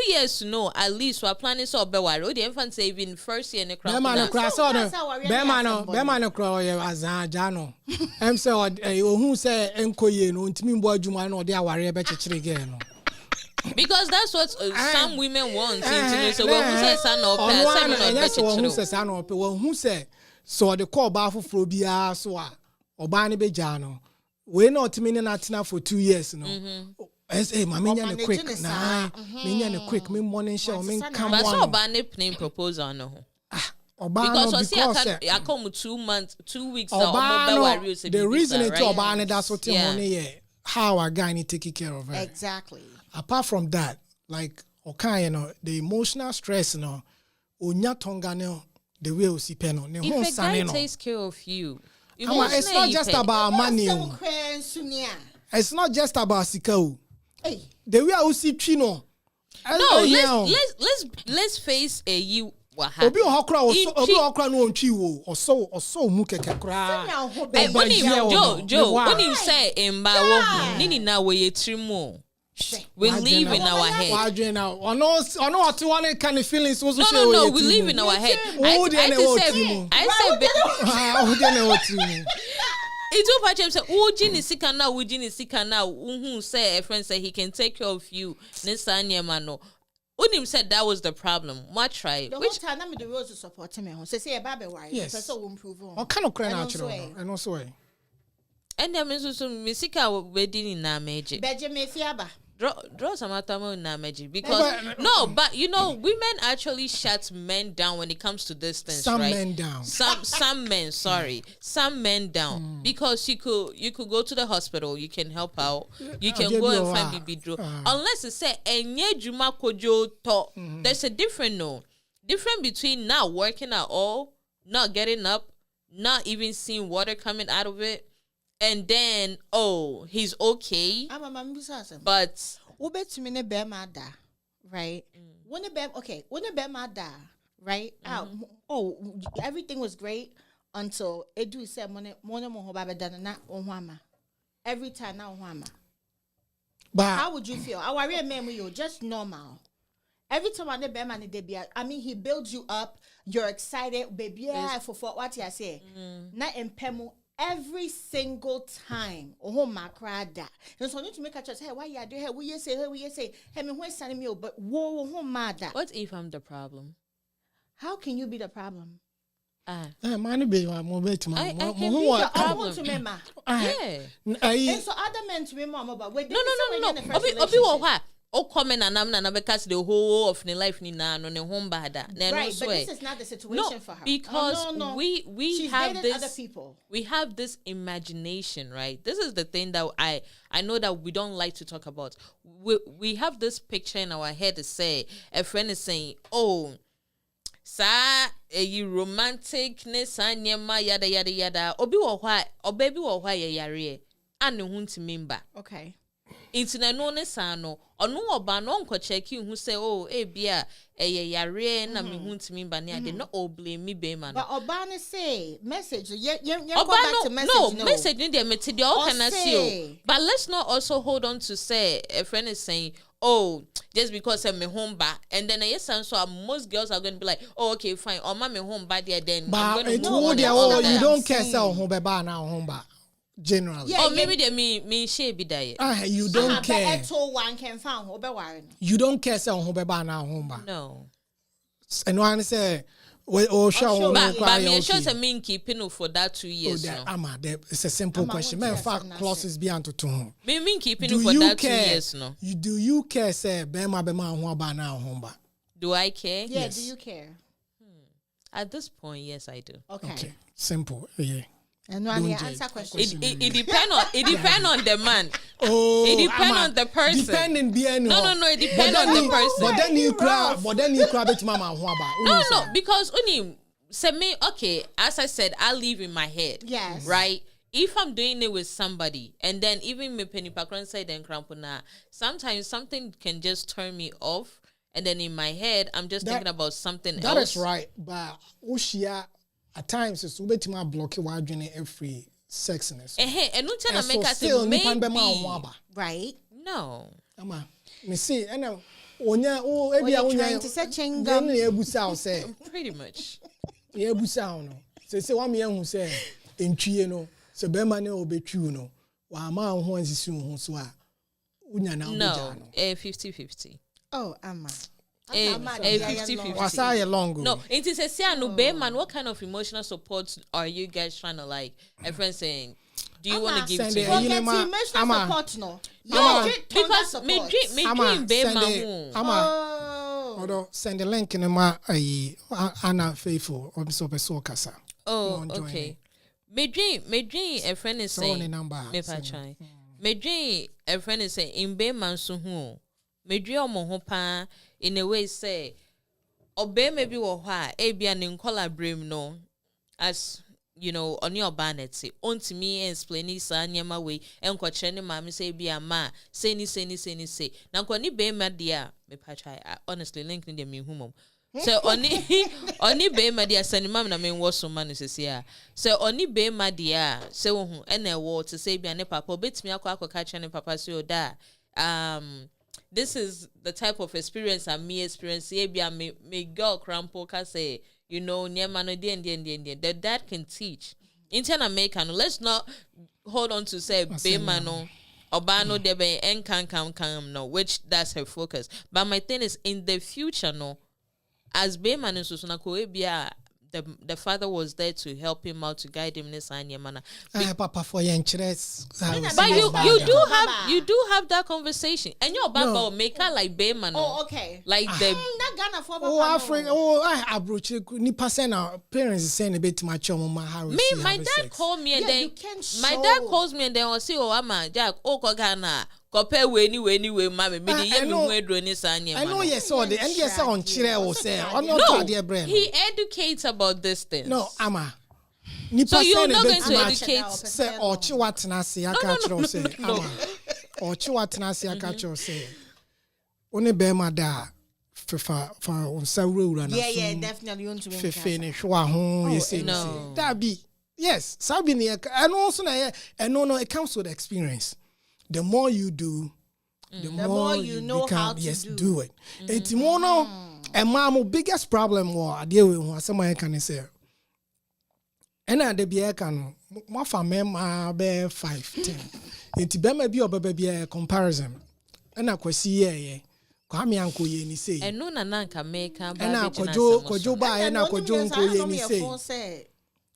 years no, at least we're planning so be worry. The infant saving first year in the crowd. Bema no cry so no. Bema Bema no cry azan jano. Em say ohun say enkoye no ntimi mbo adwuma na ode aware be chechire again no. Because that's what some women want. So when who says son or person or yes, who says son or who say so the call bar for Frobia so oba ne be jano. We not meaning atina for 2 years no. I say mama nya ne quick na. Me nya ne quick me morning show me come but one. so oba ne name proposal no. Because I come 2 months, 2 weeks the reason it's oba ne that's what how a guy need take care of her. Exactly. Apart from that, like okay, the emotional stress no onya tonga no the way we see peno ne ho if a guy sane no. takes care of you, It's not just about money. It's not just about sika. Hey. The way I see Chino. No, let's face a you. Obi ohokra no ontwi wo oso mu keke kra. Joe, when you say emba wo hu, nini na we yetrimu. We live in our head. Ono what one kind of feelings also No, we live in our head. It's all part of say, "Uji ni sika na, Uhu say a friend say he can take care of you." Nisanya mano. Unim said that was the problem. What try? The whole time I'm the rules to support me. Say a baby worry. Yes. Person will improve on. O kind of cry natural. And also way. And there means so misika wedding in na meji. Benjamin Fiaba. Draw some atamo na meji because no, but you know, women actually shut men down when it comes to distance. Some right? men down. Some men, sorry, some men down because you could go to the hospital, you can help out, you can go and find BB draw. Unless it say enye juma kojo to, there's a difference between not working at all, not getting up, not even seeing water coming out of it. And then, he's okay. But Ubet me bear mada, right? When the bear mada, right? Everything was great until Edu said mone mo baba dana na onwama. Every time na onwama. But how would you feel? I worry memory you just normal. Every time I ne bear man I mean he builds you up, you're excited, baby. Yeah, for what you say. Na empemo every single time, my crada. And so I need to make a choice. Hey, why you do? Hey, we say, hey, me who's sending me? But whoa, mother. What if I'm the problem? How can you be the problem? Man, be more better. I can be the problem. To me, yeah. And so other men to me, mama, but wait, no. Obi comment and I'm not because the whole of the life ni na no ne home bada. Right, but this is not the situation for her. Because we she's have this other people. We have this imagination, right? This is the thing that I know that we don't like to talk about. We have this picture in our head to say a friend is saying, "Oh, sa you romanticness anyema yada yada yada. Obi wo hwa, obaby wo hwa ye yare. Anu hu ntimimba." Okay. Intina no ne sano onu oba no nko check who say bia yare na me hu ntimi ba ne ade no blame me be man. But oba ne say message go back to message no message ni dey meti dey all can see. But let's not also hold on to say a friend is saying just because I'm a home ba, and then yes, so most girls are going to be like, okay, fine, or my home ba there then. But I'm going to you don't care say home ba now home ba. Generally, maybe they mean she be there. You don't care. One can find you don't care say home ba now home ba. No. And one say show but me sure say mean keeping for that 2 years. It's a simple question. Man, fact clauses be anto to home. Me keeping for that 2 years no. Do you care say bema home ba now home ba? Do I care? Yeah, yes. Do you care? At this point, yes, I do. Okay. Simple. Yeah. And no, Don't answer judge. question. It depend on the man. Oh, It depend Ama, on the person. Depending being No, it depend on the person. But then you grab it, mama. No, because only say me okay. As I said, I live in my head. Yes. Right. If I'm doing it with somebody, and then even me penny pakran side and crampona, sometimes something can just turn me off, and then in my head I'm just thinking about something else. That is right, but Ushia at times it's ubetima block while doing every sexiness. And no tell And make us still, nipan maybe. bema waba. Right. No. Ama, me see, and onya ebi you're onya. trying to say chewing Then gum. you ebusa say, Pretty much. you ebusa no. Say one me who say entwie no. So bema ne obetwu no. Wa ma ho ansisi ho so a. Unya na No. 50-50. Oh, Amma. 50-50. Wasa ye long go. No, it is a say no be man. What kind of emotional support are you guys trying to like? A friend saying, do you want to give send to it. me? Forget Ama, emotional Ama. support, no. No, You treat thunder because support. me Ama, dream be send man. it. Ama, Oh. Odo send the link in my Anna Faithful or so kasa. Oh, okay. Me dream. A friend is So on the saying, number. me pa chai. Me dream. A friend is saying, in be man so who. Me dream omo ho pa in a way say, obey maybe wo ha e bia ne nkola brem no as you know on your bannet onto me explain this anyama way enko kire ne ma me say bia ma say ni na ko ni be ma dia me pa try honestly link ni dia me humom so oni be ma dia send mam na me wo so ma no sesi a so oni be ma dia say wo hu ena wo to say bia ne papa obetimi akwa kire ne papa say o da this is the type of experience I'm me experience. Me girl crampo can say, you know, the dad can teach. Intern American, let's not hold on to say Bemano or Bano debe and can no, which that's her focus. But my thing is in the future, no, as Beman and Susana Koebia, the father was there to help him out, to guide him in this manner. Papa for your interest. But you do have that conversation, and your Baba make her like Bayman. Oh, okay. Like the That Ghana for Africa. I approach ni pasena parents is saying a bit my chum my Harry. me. My dad called me and then my dad calls me and then I'll say, "Oh, I'm Jack. Oh, Ghana." Compare way mama. Me the year me we do ni sanye. I know yes all the and yes on chire o say on your dear brain. He educates about this thing. No, ama. Ni So you're pasena not going to educate educate. say ochi wat na se aka chiro say ama. Ochi wat na se aka chiro say. Oni be ma da fa on sa wura na. Yeah, definitely. You want to win. Fefe ne hwa ho you say no. that be yes sabi ne and also na and no it comes with experience. The more you do, the more you know become, how to yes, do. do it. It's more no. And my biggest problem was I deal with what someone can say. And I be can my family be 5-10. It's be or baby a comparison. And I could see yeah. Kwame anko ye ni say. And no na can make her. And I kojo ba and I kojo anko ye ni say.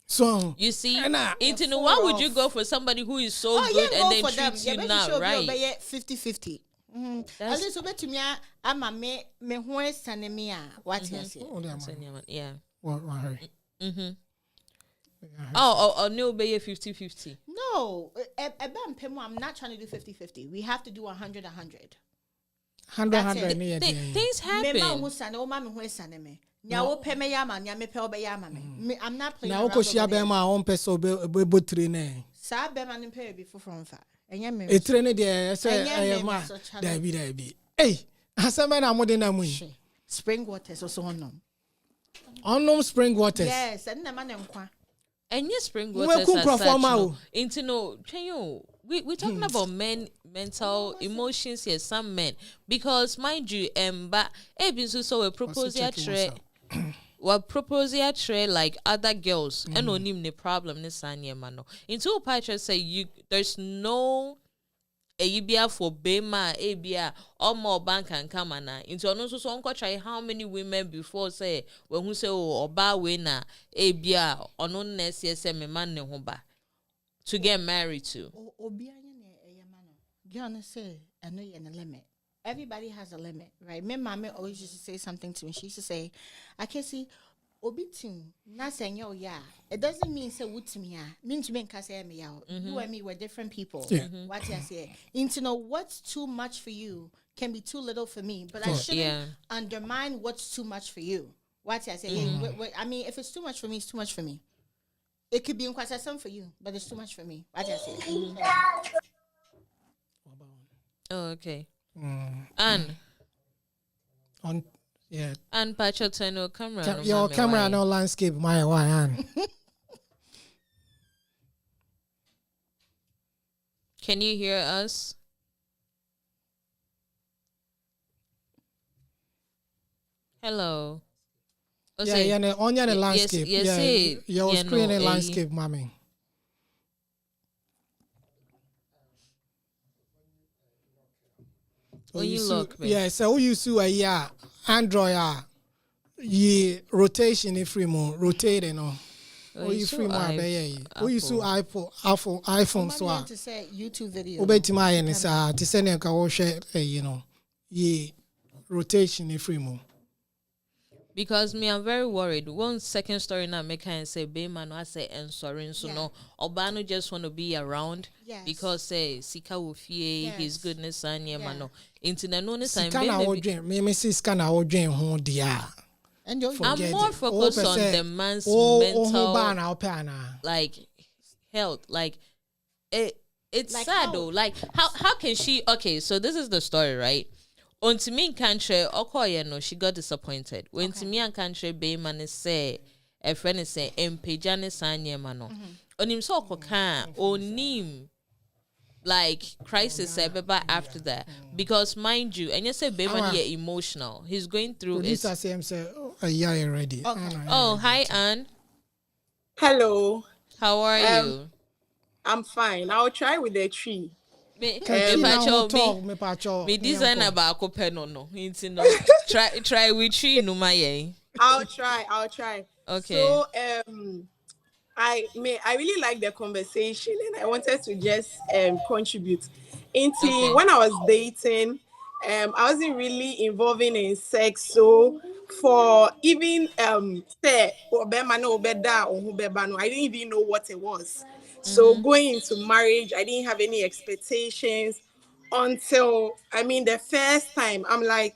So you see, into no, why would you go for somebody who is so good and then treats you now, right? 50-50. At least over to me, I'm a me who is sending me what yes. Yeah. What hurry? Oh, no, be 50-50. No, I'm not trying to do 50-50. We have to do 100-100. 100 Things happen. I'm not playing. Now, because she have my own person, be train. Sa be man pay before from far. A trainer there, say, there be. Hey, as a man, I'm more than a moon. Spring waters or so on. Unknown spring waters. Yes, and the man and yes, spring Well, waters cook as for such, Mao. no. Into no, we're talking about mental emotions here, some men, because mind you, but been so a proposal tray, well, proposal tray like other girls, and no name the problem this sanya mano. Into a patch say there's no. Ebia for Bema, Ebia, or more bank and come na. Into also so uncle try how many women before say when who say oh oba winner, Ebia, or no necessary man ne hoba to get married to. Obia Gonna say I know you're in a limit. Everybody has a limit, right? My mama always used to say something to me. She used to say, I can see obitim na senyo ya. It doesn't mean say wutimi ya. Means me nka say me ya. You and me were different people. Yeah. What you say? To know what's too much for you can be too little for me, but I shouldn't undermine what's too much for you. What I say? I mean, if it's too much for me, it's too much for me. It could be some for you, but it's too much for me. What I say? Oh, okay. Anne. On yeah. Anne Pacho no camera. Your camera no landscape. My why Anne. Can you hear us? Hello. On your landscape. Yes, your screen and landscape, mommy. When you look, so you see Android rotation if free more rotate and all. You free more you see iPhone so to say YouTube video. Obey my and it's to send a share rotation if free more. Because me, I'm very worried. One second story now, make her say, "Be man, I say and sorry, so no." Obano just want to be around because say Sika will fear his goodness and mano. Into the notice time, me see scan our dream home dia. And I'm more focused on the man's mental, like health. Like it's like sad though. Like how can she? Okay, so this is the story, right? On to me in country, no, she got disappointed. When to me and country, Bayman say, a friend is saying, Pejane Sanya Mano. On him so can on him like crisis after that. Because mind you, and you say Bayman here emotional. He's going through it. This same say a year already. Oh, hi Anne. Hello. How are you? I'm fine. I'll try with the tree. Me design about no. Try with tree no my. I'll try. Okay. So I really like the conversation and I wanted to just contribute. When I was dating, I wasn't really involving in sex. So for even say I didn't even know what it was. So going into marriage, I didn't have any expectations until, the first time. I'm like,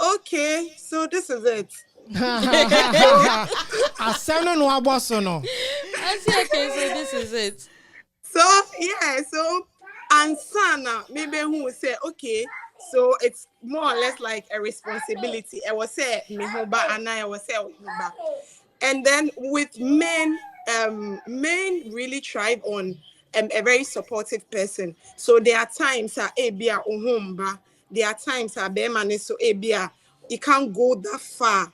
okay, so this is it. I say, okay, so this is it. So and Sana, maybe who will say, okay, so it's more or less like a responsibility. I was say, and then with men, men really thrive on a very supportive person. So there are times there are times so you can't go that far,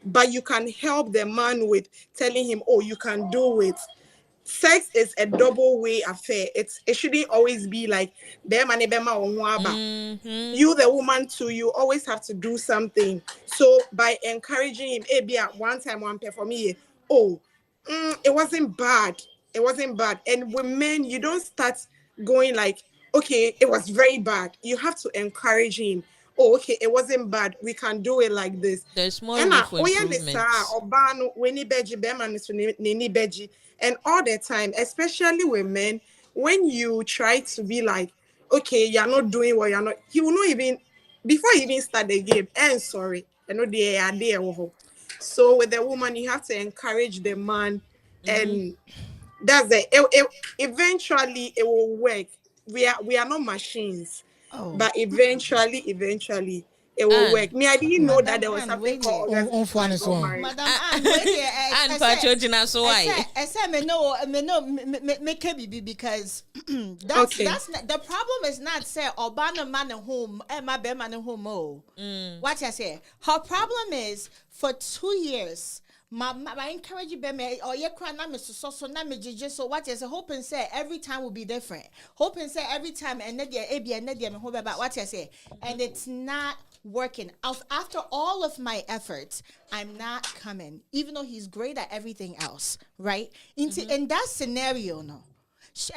but you can help the man with telling him, oh, you can do it. Sex is a double way affair. It shouldn't always be like you, the woman too, you always have to do something. So by encouraging him, one time one pay for me, it wasn't bad. And with men, you don't start going like, okay, it was very bad. You have to encourage him. Oh, okay, it wasn't bad. We can do it like this. There's more room for improvement. And all the time, especially with men, when you try to be like, okay, you're not doing what you're not, he will not even, before you even start the game, sorry, I know they are there. So with the woman, you have to encourage the man, and that's it. Eventually, it will work. We are not machines, but eventually, it will work. Me, I didn't know that there was something called on Madam Anne, and Patrojina, so why? I said, me because that's not, the problem is not say Obana man at home, my bear man at home. What I say? Her problem is for 2 years. My encourage you, baby, or you cry na me so na me just so what is hope and say every time will be different. Hope and say every time and me hope about what I say, and it's not working. After all of my efforts, I'm not coming, even though he's great at everything else, right? In that scenario, no,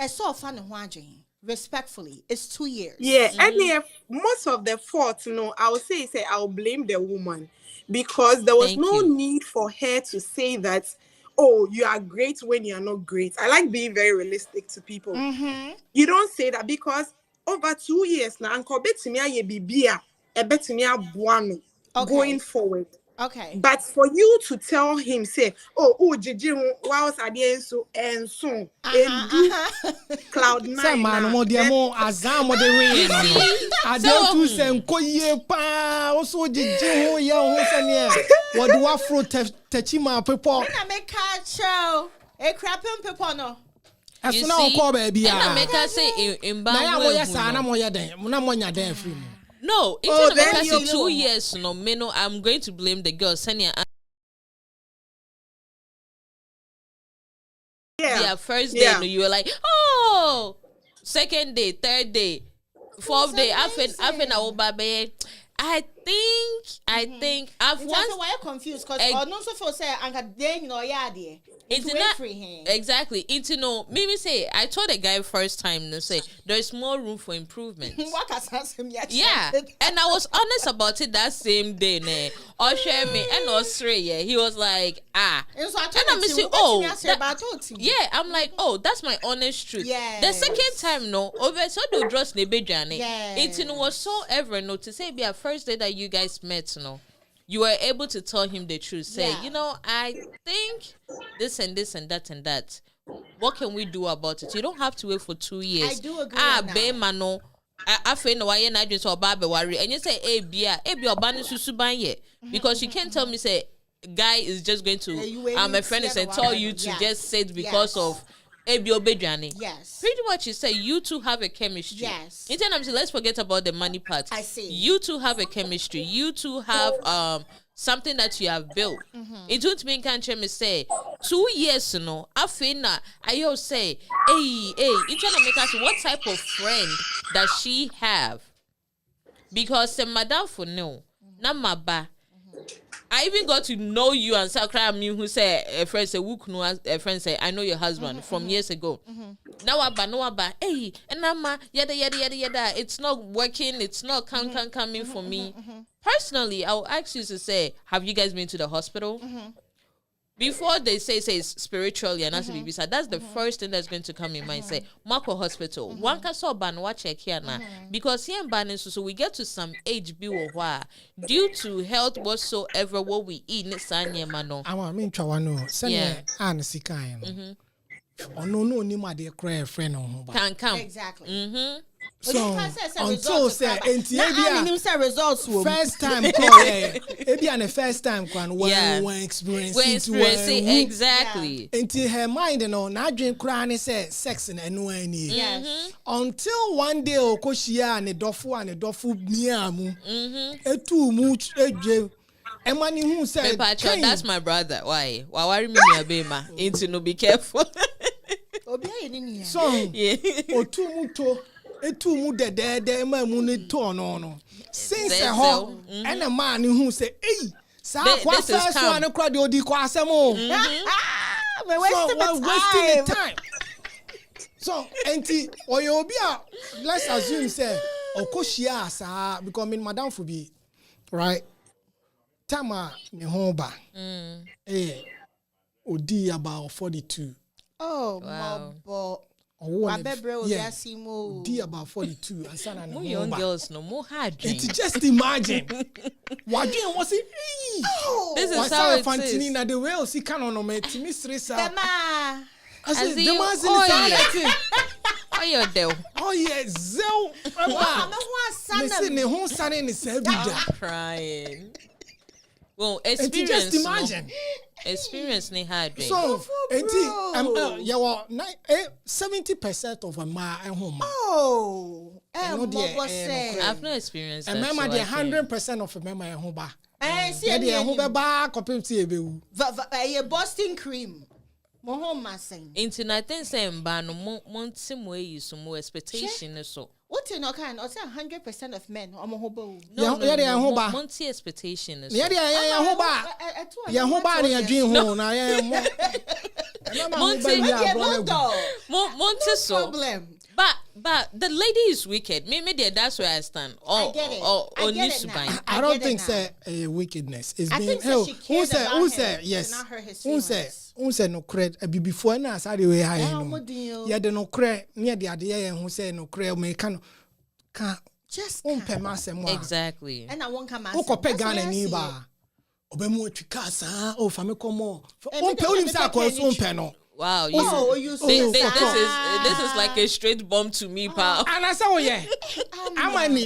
I saw fun and wandering. Respectfully, it's 2 years. Yeah, and most of the fault, I would say I'll blame the woman. because there was Thank no you. need for her to say that, oh, you are great when you are not great. I like being very realistic to people. You don't say that because over 2 years now, Uncle Betimia ye bibia, a betimia buano going forward. Okay. But for you to tell him, say, oh, Gigi, whilst I did so and so, cloud nine. Say man, mo dia mo azam mo de we no. Ade tu se nko ye pa, o so Gigi ho ye ho se ne. What do afro techima people? I make a show. A crapping people no. As na o call baby And I ah. make her say in Na ya mo ya sa na bad mo ye den. Mo na mo nya den free mo. No, it's Oh, gonna make then her you say 2 years. No, me I'm going to blame the girl. Senia. Yeah, first day, no, you were like, oh, second day, third day, fourth day. I will baby. I think I've Once once. why you confused because no so for say anka then you know yeah there. It's not exactly. It's Mimi say I told the guy first time to say there's more room for improvement. Yeah, and I was honest about it that same day. Ne, or share me and Australia. He was like, and I'm saying, yeah. I'm like, oh, that's my honest truth. Yes. The second time, no, over so do trust nebe jane. Yes. It was so ever no to say be a first day that you guys met, no. You were able to tell him the truth. Say, I think this and this and that and that. What can we do about it? You don't have to wait for 2 years. I do agree. Be mano. I feel no why na just oba be worry. And you say, bia obani susuban ye. Because you can't tell me say guy is just going to my friend is and tell you to just say it because of Obejani. Yes. Pretty much you say you two have a chemistry. Yes. In terms of let's forget about the money part. I see. You two have a chemistry. You two have something that you have built. It don't mean can't me say 2 years I feel I say, hey, you trying to make us what type of friend does she have? Because the madam for no, not my ba. I even got to know you and Sakra me who say a friend say a friend say I know your husband from years ago. Now abba, hey, and nama yada. It's not working. It's not coming for me. Personally, I will ask you to say, have you guys been to the hospital? Before they say spiritually and that's that's the first thing that's going to come in mind. Say Marco Hospital. One can saw ban watch check here now because here in Ban so we get to some age due to health whatsoever what we eat sanye mano. I mean chawano. Sanya an sikan. No ni ma de cry friend on Can come. Exactly. So until say results first time call maybe an first time when experiencing exactly until her mind na dream cry say sex and no any until one day okoshia and dofo miamu etu mu eje emani hu say that's my brother why worry me abema into no be careful so otu muto etu mu de ma mu ne to no since ho and a man who say hey sa kwa first one crowd the odi kwa asem o we're wasting the time so enti oyo obi a let's assume say okoshia sa because me madam for be right tama ne ho ba odi about 42 oh wow. D about 42 and son and young girls no more hard. It's just imagine. What do you want to see? This is how it is. Na the way o see can on me to mystery sa. Dema. Oh yeah, Del. Oh yeah, Zel. Listen, the whole son in the crying. Well, experience. Just imagine. Experience ni hard. So, 70% of a ma home. Oh, I've no experience. And remember, the 100% of a member home ba. See, the home ba copy to Boston cream. Internet things saying ban months way you some more expectation so. What you know kind? I say 100% of men. No, months expectation is. Yeah, hoba dream home na Months so. But But the lady is wicked. Maybe that's where I stand. I get it. I get it now. I don't get it think now. say wickedness is I being. think so she cares about who him say to yes? not hurt his Who say feelings. who say no cred? Be before na asade we high no. Modin. Yeah, the no cred. Near the idea who say no cred. Me can Just umpe masem. Exactly. and I won't come out. Oko pe Ghana ni ba. Obemu atwika sa. Oh, fami komo. Umpe unim sa ko so umpe no. Wow. You This is like a straight bomb to me, pal. And I say, oh yeah, I'm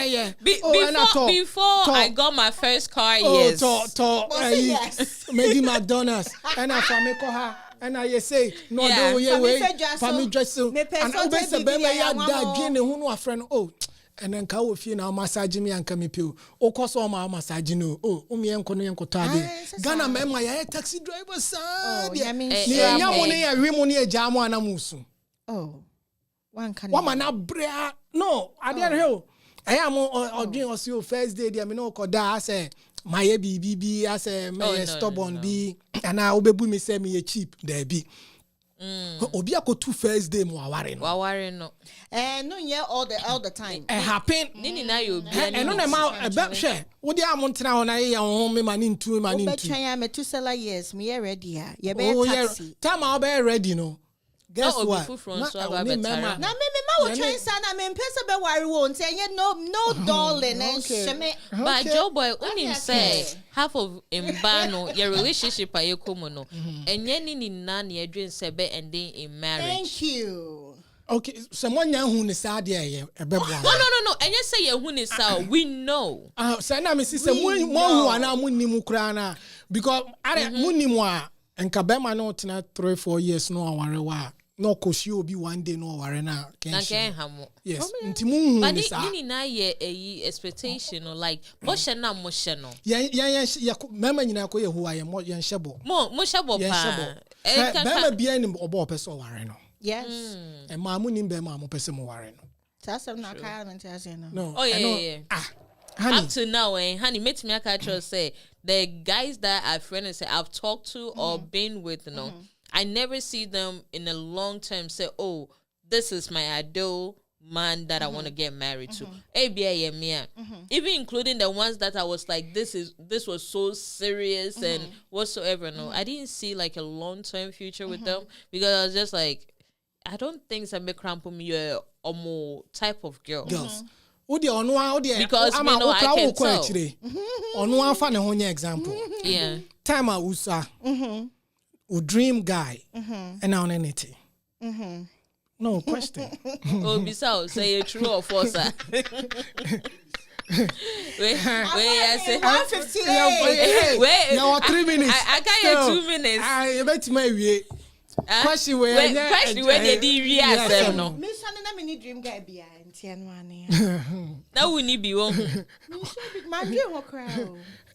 yeah. Before I got my first car, yes. Yes. Maybe McDonald's. And I family call her. And I say, no, Yeah. do yeah, wait. Family Family dress. And I be say, "Bema ya da gene who no friend." Oh, and then ka ofi na massage me and come piu. O koso o ma massage no. Oh, umi enko no enko tade. Ghana mema ya taxi driver sa. yeah, mean, Ni enya mo ne ya wi mo ne eja mo anamusu. Oh, one can. Woman na brea. No, I didn't hear. I am odwin osi first day there me no koda say my BBB as a me stubborn be and I obebu me say me cheap there be. Obi akotu first day mo aware no. Waware no. No, yeah, all the time. It happen. Nini na you be. And no na ma ebe hwe. Wo dia mo ntena ho na ye ho me mani ntu mani ntu. Between me 2 sela years, me ready ya. Ye be taxi. Time I be ready no. Guess Obi what? Fufron so aba betara. Na me wo train sana me pesa be worry won say no darling and sheme. But Joe boy, unim say half of imbano your relationship ayekomo no. Enye ni na na edwen se be ending in marriage. Thank you. Okay, someone yan hu ni sa de ye ebe bua. No. Enye say ye hu ni sa we know. Say na me si say mo hu ana mo nim kura na because are mo nim a enka be ma no tena 3-4 years no aware wa. No kosi obi one day no aware na Ken hamo. yes nti mu hu But ni sa nini na ye expectation or like mo hye na mo hye no. ya mema nyina ko ye hu aye mo ye nhyebo Mo hyebo pa. Bema bia ni obo pese aware no. Yes. E ma mu nim be ma mo pese mo ware no. That's not kind of No. Oh yeah. Honey. Up to now, honey, make me a say the guys that I've friends say I've talked to or been with, you know, I never see them in a long term say, oh, this is my ideal man that I want to get married to. Even including the ones that I was like, this was so serious and whatsoever. No, I didn't see like a long term future with them because I was just like, I don't think some cramp me a more type of girl. Girls. Because me know I can tell. Ono afa ne ho nya example. Yeah. Time a usa. O dream guy. And now anything. No question. Oh, bisa say it true or false. Wait, I say 158. Wait. Now 3 minutes. I got you 2 minutes. I bet my way. Question where they did react no. Me son na me need dream guy bia ntia no ane. That we need be one. Me my dream wo cry.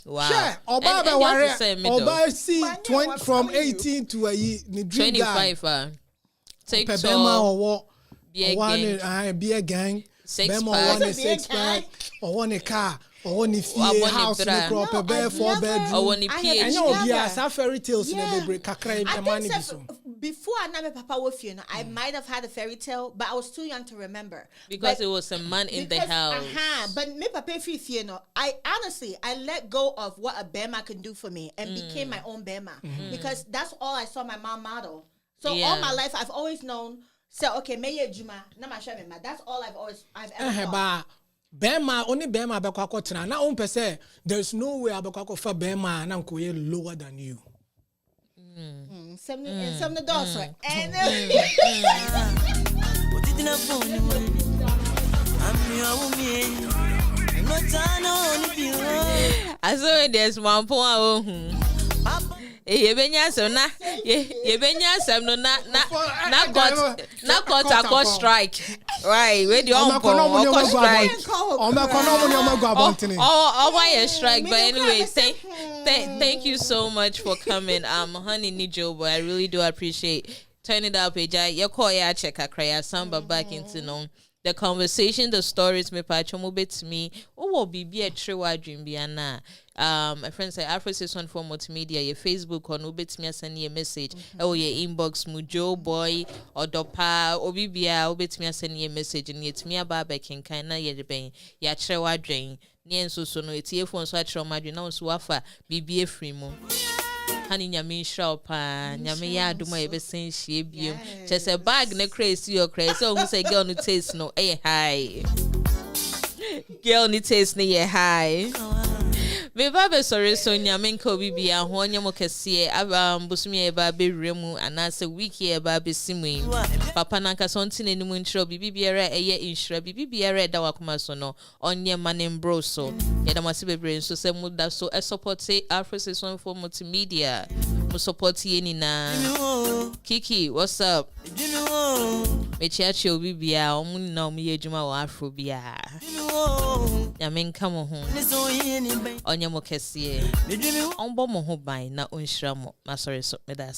Wow. Sure. Oba be worry. Oba see 20 from 18 to a ni dream 25. Take Bema or what? Be a gang. Bema pack. one a 6-pack or one a car. Or one if you house in the crop a bed 4 bedroom. Or one I know some fairy tales never break kakra I the money think so. before I know my papa with you, I might have had a fairy tale, but I was too young to remember. Because it was a man in the house. But me papa you know, I honestly I let go of what a Bema can do for me and became my own Bema because that's all I saw my mom model. So all my life I've always known. So okay, Meye Juma, na ma shame ma. That's all I've ever thought. Bema only Bema abekwa kwotena na on pese there's no way abekwa ko fa Bema na nkoye lower than you. 70 dollars and I saw there's one point. You benya some na you benya some no na got a strike right where the on strike why a strike but anyway thank you so much for coming honey Nijo boy I really do appreciate turning it up page you call ya check a cry samba back into no the conversation, the stories, me pa chomo bet me. Oh, will be a true dream biana. My friend say Afro 614 multimedia, your Facebook or no bet me send you a message. Oh, your inbox mujo boy or dopa obibia obet me send you a message and yet me about baking kinda yet bang ya true dream. Nien so no it's here for so I trauma now so wafa BBA free mo. Honey nyame shop nyame ya aduma ebe sen hie biem chese bag ne crazy or crazy so who say girl no taste no high girl no taste no high me ba sorry so nyame nka obi bia ho nyamo kese busumi e ba be remu anase wiki e ba be simu papa nanka so ntine ni mu ntro bibi biara eye insure bibi biara da wakoma so no onye manem bro so ye da mase bebre so se mu da so e support Afro 614 multimedia mu support ye ni na Kiki what's up me chiachi obi bia omu na omu ye juma wa Afro bia nyame nka mo ho onye mo kese onbo mo ho ban na onhira mo masori so me da